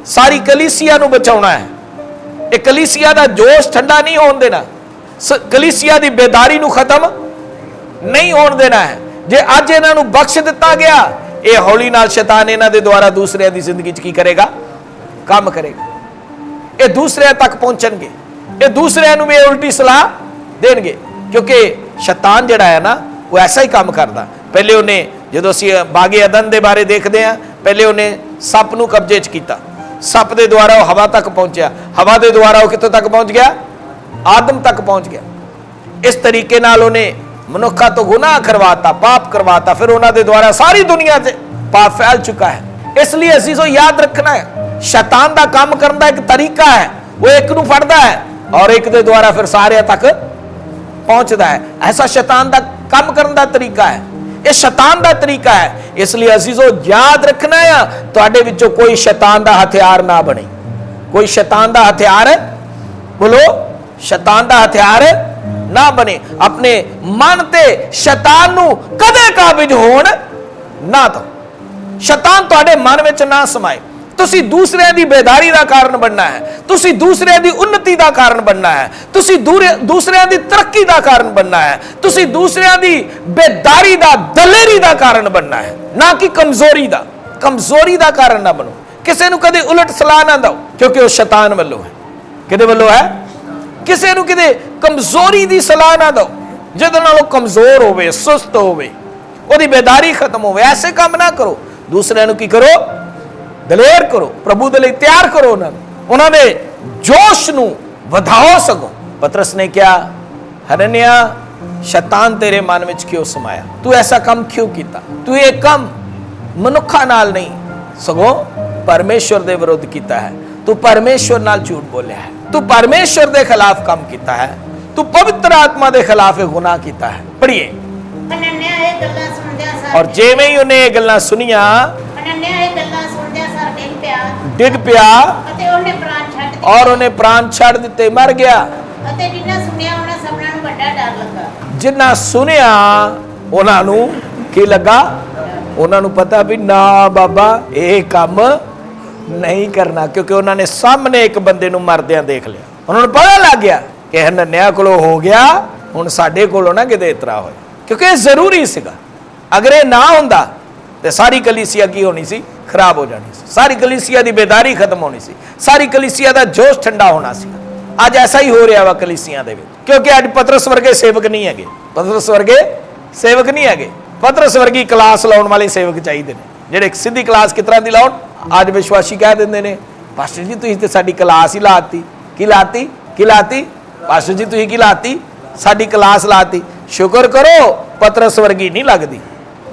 सारी कलीसिया नूं बचाउणा है। ਇਹ ਕਲੀਸਿया ਦਾ ਜੋਸ਼ ਠੰਡਾ ਨਹੀਂ ਹੋਣ ਦੇਣਾ, ਕਲੀਸਿया ਦੀ ਬੇਦਾਰੀ ਨੂੰ ਖਤਮ ਨਹੀਂ ਹੋਣ ਦੇਣਾ ਹੈ। ਜੇ ਅੱਜ ਇਹਨਾਂ ਨੂੰ ਬਖਸ਼ ਦਿੱਤਾ ਗਿਆ, ਇਹ ਹੌਲੀ ਨਾਲ ਸ਼ੈਤਾਨ ਇਹਨਾਂ ਦੇ ਦੁਆਰਾ ਦੂਸਰਿਆਂ ਦੀ ਜ਼ਿੰਦਗੀ 'ਚ ਕੀ ਕਰੇਗਾ? ਕੰਮ ਕਰੇਗਾ। ਇਹ ਦੂਸਰਿਆਂ ਤੱਕ ਪਹੁੰਚਣਗੇ, ਇਹ ਦੂਸਰਿਆਂ ਨੂੰ ਵੀ ਉਲਟੀ ਸਲਾਹ ਦੇਣਗੇ, ਕਿਉਂਕਿ ਸ਼ੈਤਾਨ ਜਿਹੜਾ ਹੈ ਨਾ ਉਹ ਐਸਾ ਹੀ ਕੰਮ ਕਰਦਾ। ਪਹਿਲੇ ਉਹਨੇ, ਜਦੋਂ ਅਸੀਂ ਬਾਗੇ ਅਦਨ ਦੇ ਬਾਰੇ ਦੇਖਦੇ ਹਾਂ, ਪਹਿਲੇ ਉਹਨੇ ਸੱਪ ਨੂੰ ਕਬਜ਼ੇ 'ਚ ਕੀਤਾ, ਸੱਪ ਦੇ ਦੁਆਰਾ ਉਹ ਹਵਾ ਤੱਕ ਪਹੁੰਚਿਆ, ਹਵਾ ਦੇ ਦੁਆਰਾ ਉਹ ਕਿੱਥੋਂ ਤੱਕ ਪਹੁੰਚ ਗਿਆ? ਆਦਮ ਤੱਕ ਪਹੁੰਚ ਗਿਆ। ਇਸ ਤਰੀਕੇ ਨਾਲ ਉਹਨੇ ਮਨੁੱਖਾਂ ਤੋਂ ਗੁਨਾਹ ਕਰਵਾਤਾ, ਪਾਪ ਕਰਵਾਤਾ, ਫਿਰ ਉਹਨਾਂ ਦੇ ਦੁਆਰਾ ਸਾਰੀ ਦੁਨੀਆ 'ਚ ਪਾਪ ਫੈਲ ਚੁੱਕਾ ਹੈ। ਇਸ ਲਈ ਅਸੀਂ ਸੋ ਯਾਦ ਰੱਖਣਾ ਹੈ, शैतान का काम करने का एक तरीका है, वो एक नूं फड़दा है और एक दे द्वारा फिर सारे तक पहुंचता है। ऐसा शैतान का काम करने का तरीका है, ये शैतान का तरीका है। इसलिए असीजो याद रखना है, तुहाडे विचों कोई शैतान का हथियार ना बने। कोई शैतान का हथियार, बोलो, शैतान का हथियार ना बने। अपने मन ते शैतान नूं कदे काबिज होण ना दो। शैतान तुहाडे मन विच ना समाए। तुसी दूसरिਆਂ ਦੀ ਬੇਦਾਰੀ ਦਾ ਕਾਰਨ ਬਣਨਾ ਹੈ, ਤੁਸੀਂ ਦੂਸਰਿਆਂ ਦੀ ਉન્નਤੀ ਦਾ ਕਾਰਨ ਬਣਨਾ ਹੈ, ਤੁਸੀਂ ਦੂਸਰਿਆਂ ਦੀ ਤਰੱਕੀ ਦਾ ਕਾਰਨ ਬਣਨਾ ਹੈ, ਤੁਸੀਂ ਦੂਸਰਿਆਂ ਦੀ ਬੇਦਾਰੀ ਦਾ, ਦਲੇਰੀ ਦਾ ਕਾਰਨ ਬਣਨਾ ਹੈ, ਨਾ ਕਿ ਕਮਜ਼ੋਰੀ ਦਾ ਕਾਰਨ ਨਾ ਬਣੋ। ਕਿਸੇ ਨੂੰ ਕਦੇ ਉਲਟ ਸਲਾਹ ਨਾ ਦਿਓ, ਕਿਉਂਕਿ ਉਹ ਸ਼ੈਤਾਨ ਵੱਲੋਂ ਹੈ। ਕਿਹਦੇ ਵੱਲੋਂ ਹੈ? ਕਿਸੇ ਨੂੰ ਕਿਤੇ ਕਮਜ਼ੋਰੀ ਦੀ ਸਲਾਹ ਨਾ ਦਿਓ, ਜਿਹਦੇ ਨਾਲ ਉਹ ਕਮਜ਼ੋਰ ਹੋਵੇ, ਸੁਸਤ ਹੋਵੇ, ਉਹਦੀ ਬੇਦਾਰੀ ਖਤਮ ਹੋਵੇ। ਐਸੇ ਕੰਮ ਨਾ ਕਰੋ। ਦੂਸਰਿਆਂ ਨੂੰ ਕੀ ਕਰੋ? ਦਲੇਰ ਕਰੋ, ਪ੍ਰਭੂ ਦੇ ਲਈ ਤਿਆਰ ਕਰੋ, ਉਹਨਾਂ ਦੇ ਜੋਸ਼ ਨੂੰ ਵਧਾਓ। ਸਗੋਂ ਪਤਰਸ ਨੇ ਕਿਹਾ, ਹਨਨਿਆ, ਸ਼ੈਤਾਨ ਤੇਰੇ ਮਨ ਵਿੱਚ ਕਿਉਂ ਸਮਾਇਆ? ਤੂੰ ਐਸਾ ਕੰਮ ਕਿਉਂ ਕੀਤਾ? ਤੂੰ ਇਹ ਕੰਮ ਮਨੁੱਖਾਂ ਨਾਲ ਨਹੀਂ, ਸਗੋਂ ਪਰਮੇਸ਼ਵਰ ਦੇ ਵਿਰੁੱਧ ਕੀਤਾ ਹੈ। ਤੂੰ ਪਰਮੇਸ਼ਵਰ ਨਾਲ ਝੂਠ ਬੋਲਿਆ ਹੈ, ਤੂੰ ਪਰਮੇਸ਼ਵਰ ਦੇ ਖਿਲਾਫ ਕੰਮ ਕੀਤਾ ਹੈ, ਤੂੰ ਪਵਿੱਤਰ ਆਤਮਾ ਦੇ ਖਿਲਾਫ ਇਹ ਗੁਨਾਹ ਕੀਤਾ ਹੈ। ਪੜ੍ਹੀਏ। ਹਨਨਿਆ ਇਹ ਗੱਲਾਂ ਸੁਣਦਿਆਂ ਸਾਰ, ਔਰ ਜਿਵੇਂ ਹੀ ਉਹਨੇ ਇਹ ਗੱਲਾਂ ਸੁਣੀਆਂ, ਹਨਨਿਆ ਇਹ ਗੱਲਾਂ ਸੁਣਦਿਆਂ ਸਾਰ ਡਿੱਗ ਪਿਆ ਅਤੇ ਉਹਨੇ ਪ੍ਰਾਣ ਛੱਡ ਦਿੱਤੇ। ਔਰ ਉਹਨੇ ਪ੍ਰਾਣ ਛੱਡ ਦਿੱਤੇ, ਮਰ ਗਿਆ। ਅਤੇ ਜਿਨ੍ਹਾਂ ਸੁਣਿਆ ਉਹਨਾਂ ਸਭਨਾਂ ਨੂੰ ਵੱਡਾ ਡਰ ਲੱਗਾ। ਜਿਨ੍ਹਾਂ ਸੁਣਿਆ ਉਹਨਾਂ ਨੂੰ ਕੀ ਲੱਗਾ? ਉਹਨਾਂ ਨੂੰ ਪਤਾ ਵੀ ਨਾ ਬਾਬਾ, ਇਹ ਕੰਮ ਨਹੀਂ ਕਰਨਾ, ਕਿਉਂਕਿ ਉਹਨਾਂ ਨੇ ਸਾਹਮਣੇ ਇੱਕ ਬੰਦੇ ਨੂੰ ਮਰਦਿਆਂ ਦੇਖ ਲਿਆ। ਉਹਨਾਂ ਨੂੰ ਪਤਾ ਲੱਗ ਗਿਆ ਕਿ ਹਨਨਿਆ ਕੋਲੋਂ ਹੋ ਗਿਆ, ਹੁਣ ਸਾਡੇ ਕੋਲੋਂ ਨਾ ਕਿਤੇ ਇਤਰਾ ਹੋਏ, ਕਿਉਂਕਿ ਇਹ ਜ਼ਰੂਰੀ ਸੀਗਾ। ਅਗਰ ਇਹ ਨਾ ਹੁੰਦਾ ਤੇ ਸਾਰੀ ਕਲੀਸਿਆ ਕੀ ਹੋਣੀ ਸੀ? ਖਰਾਬ ਹੋ ਜਾਣੀ ਸੀ। ਸਾਰੀ ਕਲੀਸਿया ਦੀ ਬੇਦਾਰੀ ਖਤਮ ਹੋਣੀ ਸੀ, ਸਾਰੀ ਕਲੀਸਿया ਦਾ ਜੋਸ਼ ਠੰਡਾ ਹੋਣਾ ਸੀ। ਅੱਜ ਐਸਾ ਹੀ ਹੋ ਰਿਹਾ ਵਾ ਕਲੀਸਿया ਦੇ ਵਿੱਚ, ਕਿਉਂਕਿ ਅੱਜ ਪਤਰਸ ਵਰਗੇ ਸੇਵਕ ਨਹੀਂ ਹੈਗੇ। ਪਤਰਸ ਵਰਗੇ ਸੇਵਕ ਨਹੀਂ ਹੈਗੇ। ਪਤਰਸ ਵਰਗੀ ਕਲਾਸ ਲਾਉਣ ਵਾਲੇ ਸੇਵਕ ਚਾਹੀਦੇ ਨੇ, ਜਿਹੜੇ ਸਿੱਧੀ ਕਲਾਸ ਕਿਸ ਤਰ੍ਹਾਂ ਦੀ ਲਾਉਣ। ਅੱਜ ਵਿਸ਼ਵਾਸੀ ਕਹਿ ਦਿੰਦੇ ਨੇ, ਪਾਸਟਰ ਜੀ ਤੁਸੀਂ ਤੇ ਸਾਡੀ ਕਲਾਸ ਹੀ ਲਾਤੀ। ਕੀ ਲਾਤੀ? ਕੀ ਲਾਤੀ? ਪਾਸਟਰ ਜੀ ਤੁਸੀਂ ਕੀ ਲਾਤੀ? ਸਾਡੀ ਕਲਾਸ ਲਾਤੀ। ਸ਼ੁਕਰ ਕਰੋ ਪਤਰਸ ਵਰਗੀ ਨਹੀਂ ਲੱਗਦੀ।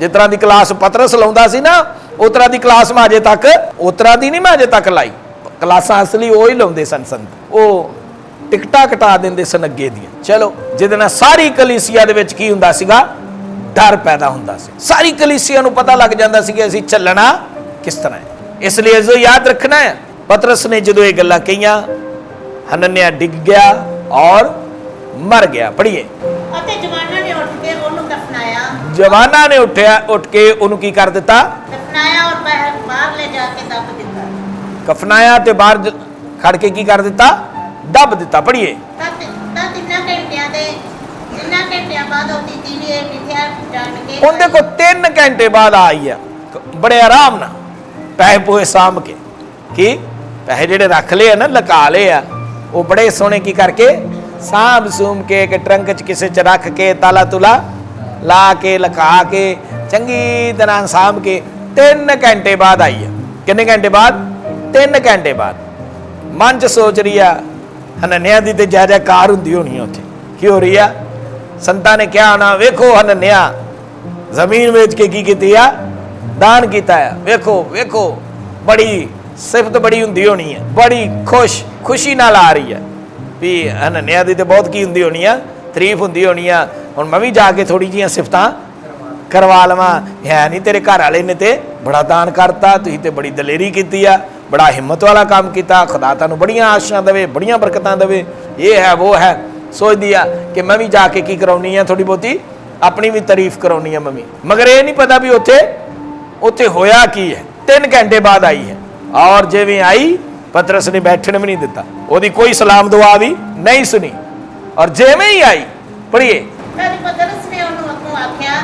ਜਿਸ ਤਰ੍ਹਾਂ ਦੀ ਕਲਾਸ ਪਤਰਸ ਲਾਉਂਦਾ ਸੀ ਨਾ, ਉਸ ਤਰ੍ਹਾਂ ਦੀ ਕਲਾਸ ਮੈਂ ਅਜੇ ਤੱਕ, ਉਸ ਤਰ੍ਹਾਂ ਦੀ ਨਹੀਂ ਮੈਂ ਅਜੇ ਤੱਕ ਲਾਈ। ਕਲਾਸਾਂ ਅਸਲੀ ਉਹ ਹੀ ਲਾਉਂਦੇ ਸਨ ਸੰਤ, ਉਹ ਟਿਕਟਾਂ ਕਟਾ ਦਿੰਦੇ ਸਨ ਅੱਗੇ ਦੀਆਂ। ਚਲੋ, ਜਿਹਦੇ ਨਾਲ ਸਾਰੀ ਕਲੀਸਿਆ ਦੇ ਵਿੱਚ ਕੀ ਹੁੰਦਾ ਸੀਗਾ? ਡਰ ਪੈਦਾ ਹੁੰਦਾ ਸੀ। ਸਾਰੀ ਕਲੀਸਿਆ ਨੂੰ ਪਤਾ ਲੱਗ ਜਾਂਦਾ ਸੀ ਕਿ ਅਸੀਂ ਚੱਲਣਾ ਕਿਸ ਤਰ੍ਹਾਂ ਹੈ। ਇਸ ਲਈ ਜੋ ਯਾਦ ਰੱਖਣਾ ਹੈ, ਪਤਰਸ ਨੇ ਜਦੋਂ ਇਹ ਗੱਲਾਂ ਕਹੀਆਂ, ਹਨਨਿਆ ਡਿੱਗ ਗਿਆ ਔਰ ਮਰ ਗਿਆ। ਪੜ੍ਹੀਏ। ਅਤੇ ਜਵਾਨਾਂ ਨੇ ਉੱਠ ਕੇ ਉਹਨੂੰ ਦਫਨਾਇਆ। ਜਵਾਨਾਂ ਨੇ ਉੱਠ ਕੇ ਉਹਨੂੰ ਕੀ ਕਰ ਦਿੱਤਾ? ਦਫਨਾਇਆ ਔਰ ਬਾਹਰ ਲੈ ਜਾ ਕੇ ਦੱਬ ਦਿੱਤਾ। ਕਫਨਾਇਆ ਤੇ ਬਾਹਰ ਖੜ ਕੇ ਕੀ ਕਰ ਦਿੱਤਾ? ਦੱਬ ਦਿੱਤਾ। ਪੜ੍ਹੀਏ। ਤਾਂ ਤਿੰਨਾਂ ਘੰਟਿਆਂ ਬਾਅਦ ਉਹਦੀ ਤੀਵੀਂ ਮਿੱਥਿਆ ਜਾਣ ਕੇ ਉਹਦੇ ਕੋਲ 3 ਘੰਟੇ ਬਾਅਦ ਆਈ ਆ, ਬੜੇ ਆਰਾਮ ਨਾਲ ਪੈਸੇ ਪੂਏ ਸਾਂਭ ਕੇ। ਕੀ ਪੈਸੇ ਜਿਹੜੇ ਰੱਖ ਲਏ ਆ ਨਾ, ਲੁਕਾ ਲਏ ਆ, ਉਹ ਬੜੇ ਸੋਹਣੇ ਕੀ ਕਰਕੇ ਸਾਂਭ ਸੂਮ ਕੇ ਇੱਕ ਟਰੰਕ 'ਚ ਕਿਸੇ 'ਚ ਰੱਖ ਕੇ, ਤਾਲਾ ਤੁਲਾ ਲਾ ਕੇ, ਲੁਕਾ ਕੇ, ਚੰਗੀ ਤਰ੍ਹਾਂ ਸਾਂਭ ਕੇ 3 ਘੰਟੇ ਬਾਅਦ ਆਈ ਆ। ਕਿੰਨੇ ਘੰਟੇ ਬਾਅਦ? 3 ਘੰਟੇ ਬਾਅਦ। ਮਨ 'ਚ ਸੋਚ ਰਹੀ ਆ, ਹਨਨਿਆ ਦੀ ਤੇ ਜੈ ਜੈਕਾਰ ਹੁੰਦੀ ਹੋਣੀ ਉੱਥੇ। ਕੀ ਹੋ ਰਹੀ ਆ? ਸੰਤਾਂ ਨੇ ਕਿਹਾ ਹੋਣਾ, ਵੇਖੋ ਹਨਨਿਆ ਜ਼ਮੀਨ ਵੇਚ ਕੇ ਕੀ ਕੀਤੀ ਆ? ਦਾਨ ਕੀਤਾ ਆ। ਵੇਖੋ ਵੇਖੋ, ਬੜੀ ਸਿਫਤ ਬੜੀ ਹੁੰਦੀ ਹੋਣੀ ਹੈ, ਬੜੀ ਖੁਸ਼ੀ ਨਾਲ ਆ ਰਹੀ ਹੈ ਵੀ ਹਨਨਿਆ ਦੀ ਤੇ ਬਹੁਤ ਕੀ ਹੁੰਦੀ ਹੋਣੀ ਆ? ਤਾਰੀਫ ਹੁੰਦੀ ਹੋਣੀ ਆ। ਹੁਣ ਮੈਂ ਵੀ ਜਾ ਕੇ ਥੋੜੀ ਜਿਹੀਆਂ ਸਿਫਤਾਂ ਕਰਵਾ ਲਵਾਂ। ਹੈ ਨਹੀਂ, ਤੇਰੇ ਘਰ ਵਾਲੇ ਨੇ ਤੇ ਬੜਾ ਦਾਨ ਕਰਤਾ, ਤੁਸੀਂ ਤੇ ਬੜੀ ਦਲੇਰੀ ਕੀਤੀ ਆ, ਬੜਾ ਹਿੰਮਤ ਵਾਲਾ ਕੰਮ ਕੀਤਾ, ਖੁਦਾ ਤੁਹਾਨੂੰ ਬੜੀਆਂ ਆਸ਼ੀਆਂ ਦੇਵੇ, ਬੜੀਆਂ ਬਰਕਤਾਂ ਦੇਵੇ, ਇਹ ਹੈ ਉਹ ਹੈ। ਸੋਚਦੀ ਆ ਕਿ ਮੈਂ ਵੀ ਜਾ ਕੇ ਕੀ ਕਰਾਉਣੀ ਆ, ਥੋੜੀ ਬਹੁਤੀ ਆਪਣੀ ਵੀ ਤਾਰੀਫ ਕਰਾਉਣੀ ਆ ਮੰਮੀ। ਮਗਰ ਇਹ ਨਹੀਂ ਪਤਾ ਵੀ ਉੱਥੇ ਹੋਇਆ ਕੀ ਹੈ। 3 ਘੰਟੇ ਬਾਅਦ ਆਈ ਹੈ, ਔਰ ਜਿਵੇਂ ਆਈ, ਪਤਰਸ ਨੇ ਬੈਠਣ ਵੀ ਨਹੀਂ ਦਿੱਤਾ। ਉਹਦੀ ਕੋਈ ਸਲਾਮ ਦੁਆ ਵੀ ਨਹੀਂ ਸੁਣੀ। ਔਰ ਜਿਵੇਂ ਹੀ ਆਈ, ਪੜ੍ਹੀਏ, ਤਦ ਪਤਰਸ ਨੇ ਉਹਨੂੰ ਅੱਗੋਂ ਆਖਿਆ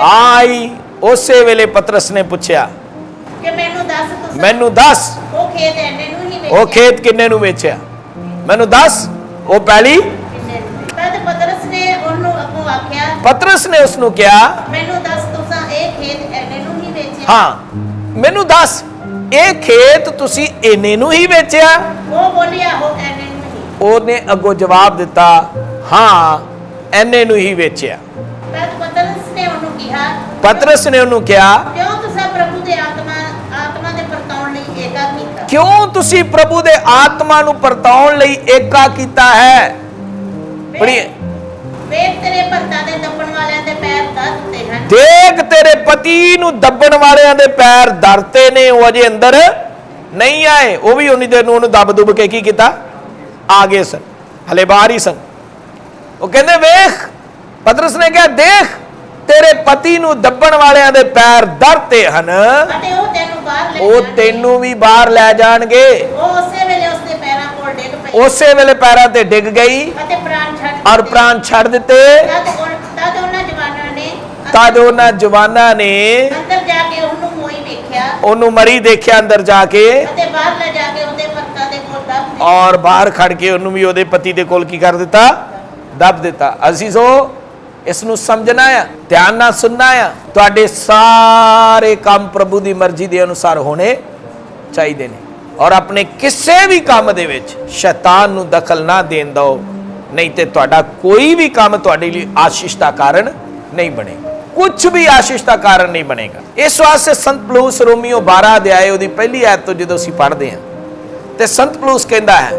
ਆਈ ਉਸੇ ਵੇਲੇ ਪਤਰਸ ਨੇ ਪੁੱਛਿਆ ਕਿ ਮੈਨੂੰ ਦੱਸ ਤੂੰ ਮੈਨੂੰ ਦੱਸ ਉਹ ਖੇਤ ਐਨੇ ਨੂੰ ਹੀ ਉਹ ਖੇਤ ਕਿੰਨੇ ਨੂੰ ਵੇਚਿਆ, ਮੈਨੂੰ ਦੱਸ ਉਹ ਪਹਿਲੀ। ਤਦ ਪਤਰਸ ਨੇ ਉਹਨੂੰ ਅੱਗੋਂ ਆਖਿਆ ਪਤਰਸ ਨੇ ਉਸ ਨੂੰ ਕਿਹਾ, ਮੈਨੂੰ ਦੱਸ ਤੁਸੀਂ ਇਹ ਖੇਤ ਐਨੇ ਨੂੰ ਹੀ ਵੇਚਿਆ? ਹਾਂ ਮੈਨੂੰ ਦੱਸ ਇਹ ਖੇਤ ਤੁਸੀਂ ਇੰਨੇ ਨੂੰ ਹੀ ਵੇਚਿਆ? ਉਹ ਬੋਲਿਆ ਉਹ ਐਨੇ ਨੂੰ ਹੀ। ਉਹਨੇ ਅੱਗੋਂ ਜਵਾਬ ਦਿੱਤਾ, ਹਾਂ ਇੰਨੇ ਨੂੰ ਹੀ ਵੇਚਿਆ। ਤਦ ਪਤਰਸ ਨੇ ਉਹਨੂੰ ਕਿਹਾ ਪਤਰਸ ਨੇ ਉਹਨੂੰ ਕਿਹਾ, ਕਿਉਂ ਤੁਸੀਂ ਪ੍ਰਭੂ ਦੇ ਆਤਮਾ ਦੇ ਪਰਤਾਉਣ ਲਈ ਏਕਾ ਕੀਤਾ? ਕਿਉਂ ਤੁਸੀਂ ਪ੍ਰਭੂ ਦੇ ਆਤਮਾ ਨੂੰ ਪਰਤਾਉਣ ਲਈ ਏਕਾ ਕੀਤਾ ਹੈ? ਪੜ੍ਹੀਏ, ਵੇਖ ਤੇਰੇ ਭਰਤਾ ਦੇ ਦੱਬਣ ਵਾਲਿਆਂ ਦੇ ਪੈਰ ਦੱਬ ਦਿੱਤੇ ਹਨ। ਦੇਖ ਤੇਰੇ ਪਤੀ ਨੂੰ ਦੱਬਣ ਵਾਲਿਆਂ ਦੇ ਪੈਰ ਧਰਤੇ ਨੇ, ਉਹ ਅਜੇ ਅੰਦਰ ਨਹੀਂ ਆਏ। ਉਹ ਵੀ ਉਨੀ ਦੇਰ ਨੂੰ ਉਹਨੂੰ ਦੱਬ ਦੁੱਬ ਕੇ ਕੀ ਕੀਤਾ, ਆ ਗਏ ਸਨ, ਹਲੇ ਬਾਹਰ ਹੀ ਸਨ। ਉਹ ਕਹਿੰਦੇ ਵੇਖ, ਪਤਰਸ ਨੇ ਕਿਹਾ ਦੇਖ ਤੇਰੇ ਪਤੀ ਨੂੰ ਦੱਬਣ ਵਾਲਿਆਂ ਦੇ ਪੈਰ ਧਰਤੇ ਹਨ, ਅਤੇ ਉਹ ਤੈਨੂੰ ਬਾਹਰ ਲੈ ਉਹ ਜਾਣਗੇ। ਤੈਨੂੰ ਵੀ ਬਾਹਰ ਲੈ ਜਾਣਗੇ। ਉਹ ਉਸੇ ਵੇਲੇ ਉਸਦੇ ਪੈਰਾਂ ਕੋਲ ਡਿੱਗ ਪਈ ਉਸੇ ਵੇਲੇ ਪੈਰਾਂ ਤੇ ਡਿੱਗ ਗਈ ਅਤੇ ਪ੍ਰਾਣ ਛੱਡ ਔਰ ਦਿੱਤੇ। ਪ੍ਰਾਣ ਛੱਡ ਦਿੱਤੇ। ਤਦ ਉਹਨਾਂ ਜਵਾਨਾਂ ਨੇ ਤਦ ਉਹਨਾਂ ਜਵਾਨਾਂ ਨੇ ਅੰਦਰ ਜਾ ਕੇ ਉਹਨੂੰ ਮੋਈ ਵੇਖਿਆ ਉਹਨੂੰ ਮਰੀ ਦੇਖਿਆ ਅੰਦਰ ਜਾ ਕੇ, ਅਤੇ ਬਾਹਰ ਲੈ ਜਾ ਕੇ ਉਹਦੇ ਭਰਤਾ ਦੇ ਕੋਲ ਦੱਬ ਦਿੱਤਾ। ਔਰ ਬਾਹਰ ਖੜ ਕੇ ਉਹਨੂੰ ਵੀ ਉਹਦੇ ਪਤੀ ਦੇ ਕੋਲ ਕੀ ਕਰ ਦਿੱਤਾ, ਦੱਬ ਦਿੱਤਾ। ਅਜ਼ੀਜ਼ੋ ਇਸ ਨੂੰ ਸਮਝਣਾ ਆ, ਧਿਆਨ ਨਾਲ ਸੁਣਨਾ ਆ। ਤੁਹਾਡੇ ਸਾਰੇ ਕੰਮ ਪ੍ਰਭੂ ਦੀ ਮਰਜ਼ੀ ਦੇ ਅਨੁਸਾਰ ਹੋਣੇ ਚਾਹੀਦੇ ਨੇ, ਔਰ ਆਪਣੇ ਕਿਸੇ ਵੀ ਕੰਮ ਦੇ ਵਿੱਚ ਸ਼ੈਤਾਨ ਨੂੰ ਦਖਲ ਨਾ ਦੇਣ ਦਿਓ, ਨਹੀਂ ਤੇ ਤੁਹਾਡਾ ਕੋਈ ਵੀ ਕੰਮ ਤੁਹਾਡੇ ਲਈ ਆਸ਼ੀਸ਼ ਦਾ ਕਾਰਨ ਨਹੀਂ ਬਣੇਗਾ, ਕੁਝ ਵੀ ਆਸ਼ੀਸ਼ ਦਾ ਕਾਰਨ ਨਹੀਂ ਬਣੇਗਾ। ਇਸ ਵਾਸਤੇ ਸੰਤ ਪੌਲੁਸ ਰੋਮੀਓ 12 ਅਧਿਆਏ ਉਹਦੀ ਪਹਿਲੀ ਆਇਤ ਤੋਂ ਜਦੋਂ ਅਸੀਂ ਪੜ੍ਹਦੇ ਹਾਂ ਤੇ ਸੰਤ ਪੌਲੁਸ ਕਹਿੰਦਾ ਹੈ,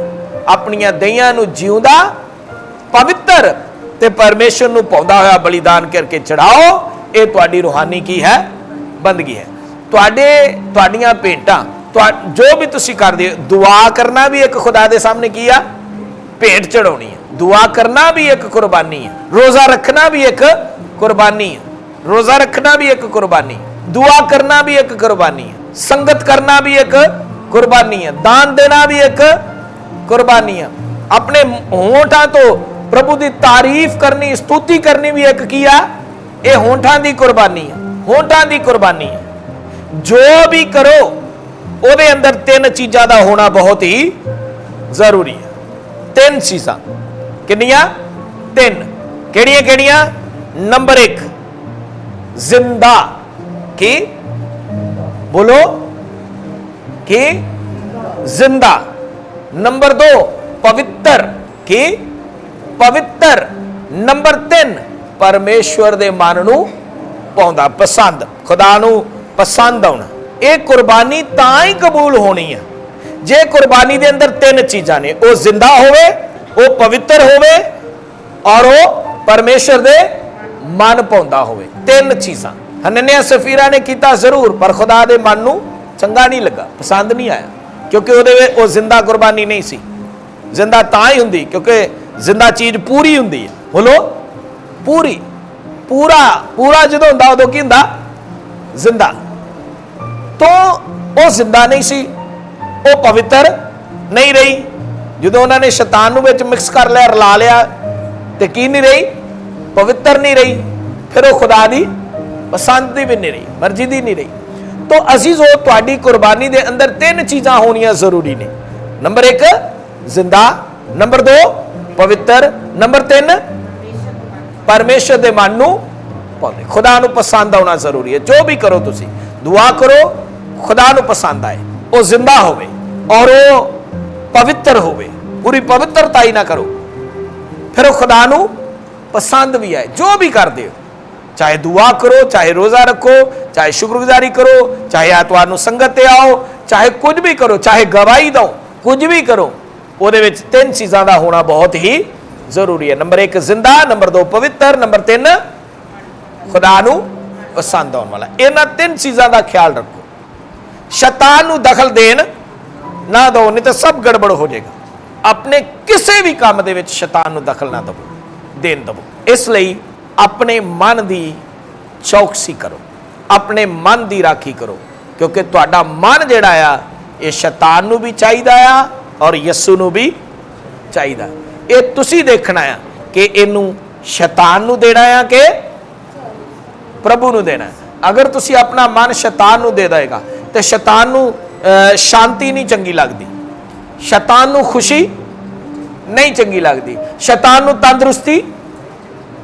ਆਪਣੀਆਂ ਦਈਆਂ ਨੂੰ ਜਿਉਂਦਾ, ਪਵਿੱਤਰ ਤੇ ਪਰਮੇਸ਼ਰ ਨੂੰ ਭਾਉਂਦਾ ਹੋਇਆ ਬਲੀਦਾਨ ਕਰਕੇ ਚੜਾਓ। ਇਹ ਤੁਹਾਡੀ ਰੂਹਾਨੀ ਕੀ ਹੈ, ਬੰਦਗੀ ਹੈ। ਤੁਹਾਡੀਆਂ ਭੇਟਾਂ ਜੋ ਵੀ ਤੁਸੀਂ ਕਰਦੇ ਹੋ, ਦੁਆ ਕਰਨਾ ਵੀ ਇੱਕ ਖੁਦਾ ਦੇ ਸਾਹਮਣੇ ਕੀ ਆ, ਭੇਟ ਚੜਾਉਣੀ ਹੈ। ਦੁਆ ਕਰਨਾ ਵੀ ਇੱਕ ਕੁਰਬਾਨੀ ਹੈ। ਰੋਜ਼ਾ ਰੱਖਣਾ ਵੀ ਇੱਕ ਕੁਰਬਾਨੀ ਹੈ। ਰੋਜ਼ਾ ਰੱਖਣਾ ਵੀ ਇੱਕ ਕੁਰਬਾਨੀ, ਦੁਆ ਕਰਨਾ ਵੀ ਇੱਕ ਕੁਰਬਾਨੀ ਹੈ। ਸੰਗਤ ਕਰਨਾ ਵੀ ਇੱਕ ਕੁਰਬਾਨੀ ਹੈ। ਦਾਨ ਦੇਣਾ ਵੀ ਇੱਕ ਕੁਰਬਾਨੀ ਹੈ। ਆਪਣੇ ਹੋਂਠਾਂ ਤੋਂ ਪ੍ਰਭੂ ਦੀ ਤਾਰੀਫ ਕਰਨੀ, ਸਤੁਤੀ ਕਰਨੀ ਵੀ ਇੱਕ ਕੀ ਆ, ਇਹ ਹੋਂਠਾਂ ਦੀ ਕੁਰਬਾਨੀ ਹੈ। ਹੋਂਠਾਂ ਦੀ ਕੁਰਬਾਨੀ ਹੈ। ਜੋ ਵੀ ਕਰੋ ਉਹਦੇ ਅੰਦਰ ਤਿੰਨ ਚੀਜ਼ਾਂ ਦਾ ਹੋਣਾ ਬਹੁਤ ਹੀ ਜ਼ਰੂਰੀ ਹੈ। ਤਿੰਨ ਚੀਜ਼ਾਂ ਕਿੰਨੀਆਂ? ਤਿੰਨ। ਕਿਹੜੀਆਂ ਕਿਹੜੀਆਂ? ਨੰਬਰ 1 ਜ਼ਿੰਦਾ, ਕੀ ਬੋਲੋ, ਕੀ ਜ਼ਿੰਦਾ। ਨੰਬਰ 2 ਪਵਿੱਤਰ, ਕੀ ਪਵਿੱਤਰ। ਨੰਬਰ 3 ਪਰਮੇਸ਼ਵਰ ਦੇ ਮਨ ਨੂੰ ਪਾਉਂਦਾ, ਪਸੰਦ, ਖੁਦਾ ਨੂੰ ਪਸੰਦ ਆਉਣਾ। ਇਹ ਕੁਰਬਾਨੀ ਤਾਂ ਹੀ ਕਬੂਲ ਹੋਣੀ ਹੈ ਜੇ ਕੁਰਬਾਨੀ ਦੇ ਅੰਦਰ ਤਿੰਨ ਚੀਜ਼ਾਂ ਨੇ, ਉਹ ਜ਼ਿੰਦਾ ਹੋਵੇ, ਉਹ ਪਵਿੱਤਰ ਹੋਵੇ, ਔਰ ਉਹ ਪਰਮੇਸ਼ਰ ਦੇ ਮਨ ਪਾਉਂਦਾ ਹੋਵੇ। ਤਿੰਨ ਚੀਜ਼ਾਂ। ਹਨਨਿਆ ਸਫੀਰਾ ਨੇ ਕੀਤਾ ਜ਼ਰੂਰ, ਪਰ ਖੁਦਾ ਦੇ ਮਨ ਨੂੰ ਚੰਗਾ ਨਹੀਂ ਲੱਗਾ, ਪਸੰਦ ਨਹੀਂ ਆਇਆ, ਕਿਉਂਕਿ ਉਹਦੇ ਵਿੱਚ ਉਹ ਜ਼ਿੰਦਾ ਕੁਰਬਾਨੀ ਨਹੀਂ ਸੀ। ਜ਼ਿੰਦਾ ਤਾਂ ਹੀ ਹੁੰਦੀ ਕਿਉਂਕਿ ਜ਼ਿੰਦਾ ਚੀਜ਼ ਪੂਰੀ ਹੁੰਦੀ ਹੈ। ਬੋਲੋ, ਪੂਰੀ, ਪੂਰਾ ਜਦੋਂ ਹੁੰਦਾ ਉਦੋਂ ਕੀ ਹੁੰਦਾ, ਜ਼ਿੰਦਾ। ਤੋਂ ਉਹ ਜ਼ਿੰਦਾ ਨਹੀਂ ਸੀ, ਉਹ ਪਵਿੱਤਰ ਨਹੀਂ ਰਹੀ। ਜਦੋਂ ਉਹਨਾਂ ਨੇ ਸ਼ੈਤਾਨ ਨੂੰ ਵਿੱਚ ਮਿਕਸ ਕਰ ਲਿਆ, ਰਲਾ ਲਿਆ, ਤੇ ਕੀ ਨਹੀਂ ਰਹੀ, ਪਵਿੱਤਰ ਨਹੀਂ ਰਹੀ। ਫਿਰ ਉਹ ਖੁਦਾ ਦੀ ਪਸੰਦ ਦੀ ਵੀ ਨਹੀਂ ਰਹੀ, ਮਰਜ਼ੀ ਦੀ ਨਹੀਂ ਰਹੀ। ਤੋਂ ਅਜ਼ੀਜ਼ੋ, ਤੁਹਾਡੀ ਕੁਰਬਾਨੀ ਦੇ ਅੰਦਰ ਤਿੰਨ ਚੀਜ਼ਾਂ ਹੋਣੀਆਂ ਜ਼ਰੂਰੀ ਨੇ। ਨੰਬਰ 1 ਜ਼ਿੰਦਾ, ਨੰਬਰ 2 ਪਵਿੱਤਰ, ਨੰਬਰ 3 ਪਰਮੇਸ਼ਰ ਦੇ ਮਨ ਨੂੰ ਪਾਉਂਦੇ। ਖੁਦਾ ਨੂੰ ਪਸੰਦ ਆਉਣਾ ਜ਼ਰੂਰੀ ਹੈ। ਜੋ ਵੀ ਕਰੋ ਤੁਸੀਂ, ਦੁਆ ਕਰੋ, ਖੁਦਾ ਨੂੰ ਪਸੰਦ ਆਏ, ਉਹ ਜ਼ਿੰਦਾ ਹੋਵੇ ਔਰ ਉਹ ਪਵਿੱਤਰ ਹੋਵੇ। ਪੂਰੀ ਪਵਿੱਤਰਤਾ ਹੀ ਨਾ ਕਰੋ, ਫਿਰ ਉਹ ਖੁਦਾ ਨੂੰ ਪਸੰਦ ਵੀ ਆਏ। ਜੋ ਵੀ ਕਰਦੇ ਹੋ, ਚਾਹੇ ਦੁਆ ਕਰੋ, ਚਾਹੇ ਰੋਜ਼ਾ ਰੱਖੋ, ਚਾਹੇ ਸ਼ੁਕਰਗੁਜ਼ਾਰੀ ਕਰੋ, ਚਾਹੇ ਐਤਵਾਰ ਨੂੰ ਸੰਗਤ ਤੇ ਆਓ, ਚਾਹੇ ਕੁਝ ਵੀ ਕਰੋ, ਚਾਹੇ ਗਵਾਹੀ ਦਿਓ, ਕੁਝ ਵੀ ਕਰੋ, ਉਹਦੇ ਵਿੱਚ ਤਿੰਨ ਚੀਜ਼ਾਂ ਦਾ ਹੋਣਾ ਬਹੁਤ ਹੀ ਜ਼ਰੂਰੀ ਹੈ। ਨੰਬਰ 1 ਜ਼ਿੰਦਾ, ਨੰਬਰ 2 ਪਵਿੱਤਰ, ਨੰਬਰ 3 ਖੁਦਾ ਨੂੰ ਪਸੰਦ ਆਉਣ ਵਾਲਾ। ਇਹਨਾਂ ਤਿੰਨ ਚੀਜ਼ਾਂ ਦਾ ਖਿਆਲ ਰੱਖੋ। ਸ਼ੈਤਾਨ ਨੂੰ ਦਖਲ ਦੇਣ ਨਾ ਦਿਓ, ਨਹੀਂ ਤਾਂ ਸਭ ਗੜਬੜ ਹੋ ਜਾਏਗਾ। ਆਪਣੇ ਕਿਸੇ ਵੀ ਕੰਮ ਦੇ ਵਿੱਚ ਸ਼ੈਤਾਨ ਨੂੰ ਦਖਲ ਨਾ ਦੇਣ ਦਿਓ। ਇਸ ਲਈ ਆਪਣੇ ਮਨ ਦੀ ਚੌਕਸੀ ਕਰੋ, ਆਪਣੇ ਮਨ ਦੀ ਰਾਖੀ ਕਰੋ, ਕਿਉਂਕਿ ਤੁਹਾਡਾ ਮਨ ਜਿਹੜਾ ਆ, ਇਹ ਸ਼ੈਤਾਨ ਨੂੰ ਵੀ ਚਾਹੀਦਾ ਆ ਔਰ ਯਿਸੂ ਨੂੰ ਵੀ ਚਾਹੀਦਾ। ਇਹ ਤੁਸੀਂ ਦੇਖਣਾ ਆ ਕਿ ਇਹਨੂੰ ਸ਼ੈਤਾਨ ਨੂੰ ਦੇਣਾ ਆ ਕਿ ਪ੍ਰਭੂ ਨੂੰ ਦੇਣਾ। ਅਗਰ ਤੁਸੀਂ ਆਪਣਾ ਮਨ ਸ਼ੈਤਾਨ ਨੂੰ ਦੇ ਦੇਗਾ ਤੇ ਸ਼ੈਤਾਨ ਨੂੰ ਸ਼ਾਂਤੀ ਨਹੀਂ ਚੰਗੀ ਲੱਗਦੀ, ਸ਼ੈਤਾਨ ਨੂੰ ਖੁਸ਼ੀ ਨਹੀਂ ਚੰਗੀ ਲੱਗਦੀ, ਸ਼ੈਤਾਨ ਨੂੰ ਤੰਦਰੁਸਤੀ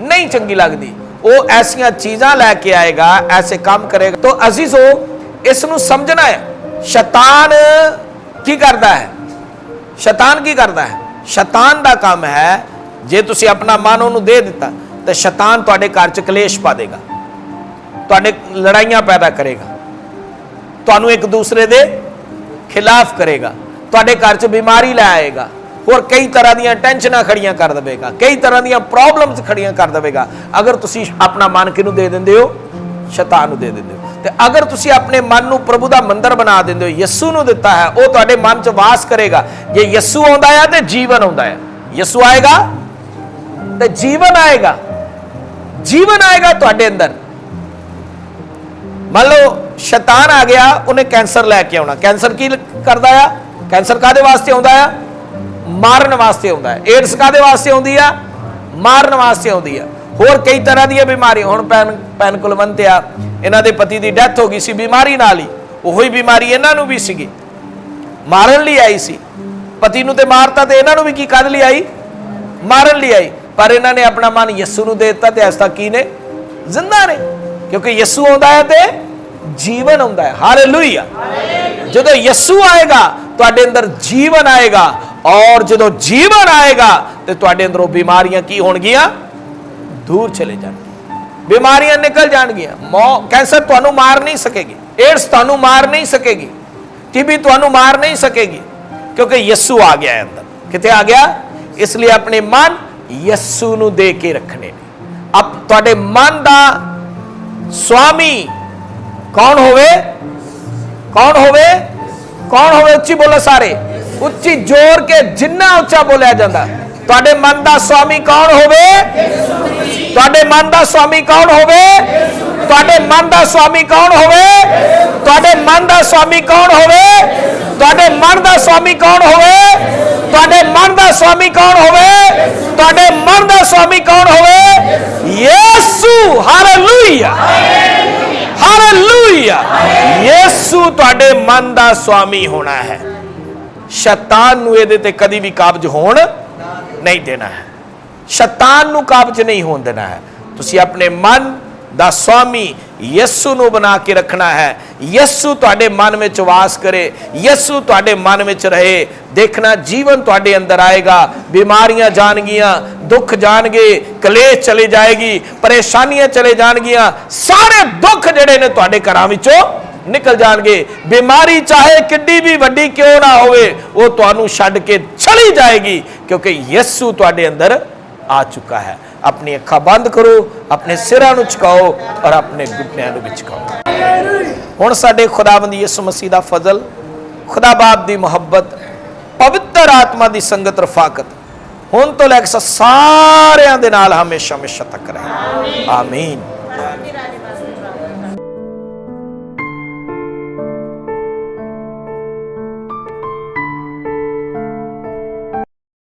ਨਹੀਂ ਚੰਗੀ ਲੱਗਦੀ। ਉਹ ਐਸੀਆਂ ਚੀਜ਼ਾਂ ਲੈ ਕੇ ਆਏਗਾ, ਐਸੇ ਕੰਮ ਕਰੇਗਾ। तो अजीजो इस ਨੂੰ ਸਮਝਣਾ ਹੈ ਸ਼ੈਤਾਨ ਕੀ ਕਰਦਾ ਹੈ। ਸ਼ੈਤਾਨ ਕੀ ਕਰਦਾ ਹੈ? ਸ਼ੈਤਾਨ ਦਾ ਕੰਮ ਹੈ ਜੇ ਤੁਸੀਂ ਆਪਣਾ ਮਨ ਉਹਨੂੰ ਦੇ ਦਿੱਤਾ ਤਾਂ ਸ਼ੈਤਾਨ ਤੁਹਾਡੇ ਘਰ 'ਚ ਕਲੇਸ਼ ਪਾ ਦੇਗਾ, ਤੁਹਾਡੇ ਲੜਾਈਆਂ ਪੈਦਾ ਕਰੇਗਾ, ਤੁਹਾਨੂੰ ਇੱਕ ਦੂਸਰੇ ਦੇ ਖਿਲਾਫ ਕਰੇਗਾ, ਤੁਹਾਡੇ ਘਰ 'ਚ ਬਿਮਾਰੀ ਲੈ ਆਏਗਾ, और कई तरह ਦੀਆਂ ਟੈਨਸ਼ਨਾਂ ਖੜੀਆਂ ਕਰ ਦੇਵੇਗਾ, ਕਈ ਤਰ੍ਹਾਂ ਦੀਆਂ ਪ੍ਰੋਬਲਮਸ ਖੜੀਆਂ ਕਰ ਦੇਵੇਗਾ। ਅਗਰ ਤੁਸੀਂ ਆਪਣਾ ਮਨ ਕਿਹਨੂੰ ਦੇ ਦਿੰਦੇ ਹੋ? ਸ਼ੈਤਾਨ ਨੂੰ ਦੇ ਦਿੰਦੇ ਹੋ। ਤੇ ਅਗਰ ਤੁਸੀਂ ਆਪਣੇ ਮਨ ਨੂੰ ਪ੍ਰਭੂ ਦਾ ਮੰਦਰ ਬਣਾ ਦਿੰਦੇ ਹੋ, ਯਿਸੂ ਨੂੰ ਦਿੱਤਾ ਹੈ, ਉਹ ਤੁਹਾਡੇ ਮਨ 'ਚ ਵਾਸ ਕਰੇਗਾ। ਜੇ ਯਿਸੂ ਆਉਂਦਾ ਹੈ ਤੇ ਜੀਵਨ ਆਉਂਦਾ ਹੈ, ਯਿਸੂ ਆਏਗਾ ਤੇ ਜੀਵਨ ਆਏਗਾ, ਜੀਵਨ ਆਏਗਾ ਤੁਹਾਡੇ ਅੰਦਰ। ਮੰਨ ਲਓ ਸ਼ੈਤਾਨ ਆ ਗਿਆ, ਉਹਨੇ ਕੈਂਸਰ ਲੈ ਕੇ ਆਉਣਾ। ਕੈਂਸਰ ਕੀ ਕਰਦਾ ਆ? ਕੈਂਸਰ ਕਾਹਦੇ ਵਾਸਤੇ ਆਉਂਦਾ ਆ? ਮਾਰਨ ਵਾਸਤੇ ਆਉਂਦਾ ਹੈ। ਏਡਸ ਕਾਹਦੇ ਵਾਸਤੇ ਆਉਂਦੀ ਆ? ਮਾਰਨ ਵਾਸਤੇ ਆਉਂਦੀ ਆ। ਹੋਰ ਕਈ ਤਰ੍ਹਾਂ ਦੀਆਂ ਬਿਮਾਰੀਆਂ। ਹੁਣ ਭੈਣ ਕੁਲਵੰਤ ਆ, ਇਹਨਾਂ ਦੇ ਪਤੀ ਦੀ ਡੈਥ ਹੋ ਗਈ ਸੀ ਬਿਮਾਰੀ ਨਾਲ ਹੀ। ਉਹੀ ਬਿਮਾਰੀ ਇਹਨਾਂ ਨੂੰ ਵੀ ਸੀਗੀ, ਮਾਰਨ ਲਈ ਆਈ ਸੀ। ਪਤੀ ਨੂੰ ਤੇ ਮਾਰਤਾ ਤੇ ਇਹਨਾਂ ਨੂੰ ਵੀ ਕੀ ਕਰਨ ਲਈ ਆਈ? ਮਾਰਨ ਲਈ ਆਈ। ਪਰ ਇਹਨਾਂ ਨੇ ਆਪਣਾ ਮਨ ਯਿਸੂ ਨੂੰ ਦੇ ਦਿੱਤਾ ਤੇ ਇਸ ਤੱਕ ਕੀ ਨੇ? ਜ਼ਿੰਦਾ ਨੇ, ਕਿਉਂਕਿ ਯਿਸੂ ਆਉਂਦਾ ਹੈ ਤੇ ਜੀਵਨ ਆਉਂਦਾ ਹੈ। ਹਾਲੇਲੂਇਆ। ਜਦੋਂ ਯਿਸੂ ਆਏਗਾ ਤੁਹਾਡੇ ਅੰਦਰ ਜੀਵਨ ਆਏਗਾ, और जो जीवन आएगा तो तुहाडे अंदरों बीमारियां की होणगियां? दूर चले जाएंगी, बीमारियां निकल जाएंगियां। कैंसर तुहानू मार नहीं सकेगी, एड्स तुहानू मार नहीं सकेगी, टीबी तुहानू मार नहीं सकेगी, क्योंकि यस्सु आ गया है अंदर। किथे आ गया? इसलिए अपने मन यस्सु नू दे के रखने। अब तुहाडे मन दा स्वामी कौन होवे? कौन होवे? कौन होवे? उच्ची बोलो सारे, ਉੱਚੀ ਜ਼ੋਰ ਕੇ ਜਿੰਨਾ ਉੱਚਾ ਬੋਲਿਆ ਜਾਂਦਾ। ਤੁਹਾਡੇ ਮਨ ਦਾ ਸਵਾਮੀ ਕੌਣ ਹੋਵੇ? ਤੁਹਾਡੇ ਮਨ ਦਾ ਸਵਾਮੀ ਕੌਣ ਹੋਵੇ? ਤੁਹਾਡੇ ਮਨ ਦਾ ਸਵਾਮੀ ਕੌਣ ਹੋਵੇ? ਤੁਹਾਡੇ ਮਨ ਦਾ ਸਵਾਮੀ ਕੌਣ ਹੋਵੇ? ਤੁਹਾਡੇ ਮਨ ਦਾ ਸਵਾਮੀ ਕੌਣ ਹੋਵੇ? ਤੁਹਾਡੇ ਮਨ ਦਾ ਸਵਾਮੀ ਕੌਣ ਹੋਵੇ? ਤੁਹਾਡੇ ਮਨ ਦਾ ਸਵਾਮੀ ਕੌਣ ਹੋਵੇ? ਯਿਸੂ। Hallelujah, hallelujah. ਯਿਸੂ ਤੁਹਾਡੇ ਮਨ ਦਾ ਸਵਾਮੀ ਹੋਣਾ ਹੈ। शैतान नूं इहदे ते कदी भी काबज होण नहीं देना है, शैतान नूं काबज नहीं होण देना है। तुसीं अपने मन दा स्वामी यस्सु नूं बना के रखना है। यस्सु तुहाडे मन विच वास करे, यस्सु तुहाडे मन विच रहे। देखना जीवन तुहाडे अंदर आएगा, बीमारियां जाणगियां, दुख जाणगे, कलेश चले जाएगी, परेशानियां चले जाणगियां, सारे दुख जिहड़े ने तुहाडे घरां विचों निकल जाएंगे। बीमारी चाहे किड्डी भी वड्डी क्यों ना होवे, वो तुहानू छड्ड के चली जाएगी, क्योंकि यस्सु तुहाडे अंदर आ चुका है। अपनी अखां बंद करो, अपने सिरां नू झुकाओ और अपने घुटनियां नू भी झुकाओ। हुण साडे खुदावंद यीशु मसीह दा फजल, खुदा बाप दी मुहब्बत, पवित्र आत्मा दी संगत रफाकत हुण तो लैके सारियां दे नाल हमेशा हमेशा तक रहे। आमीन।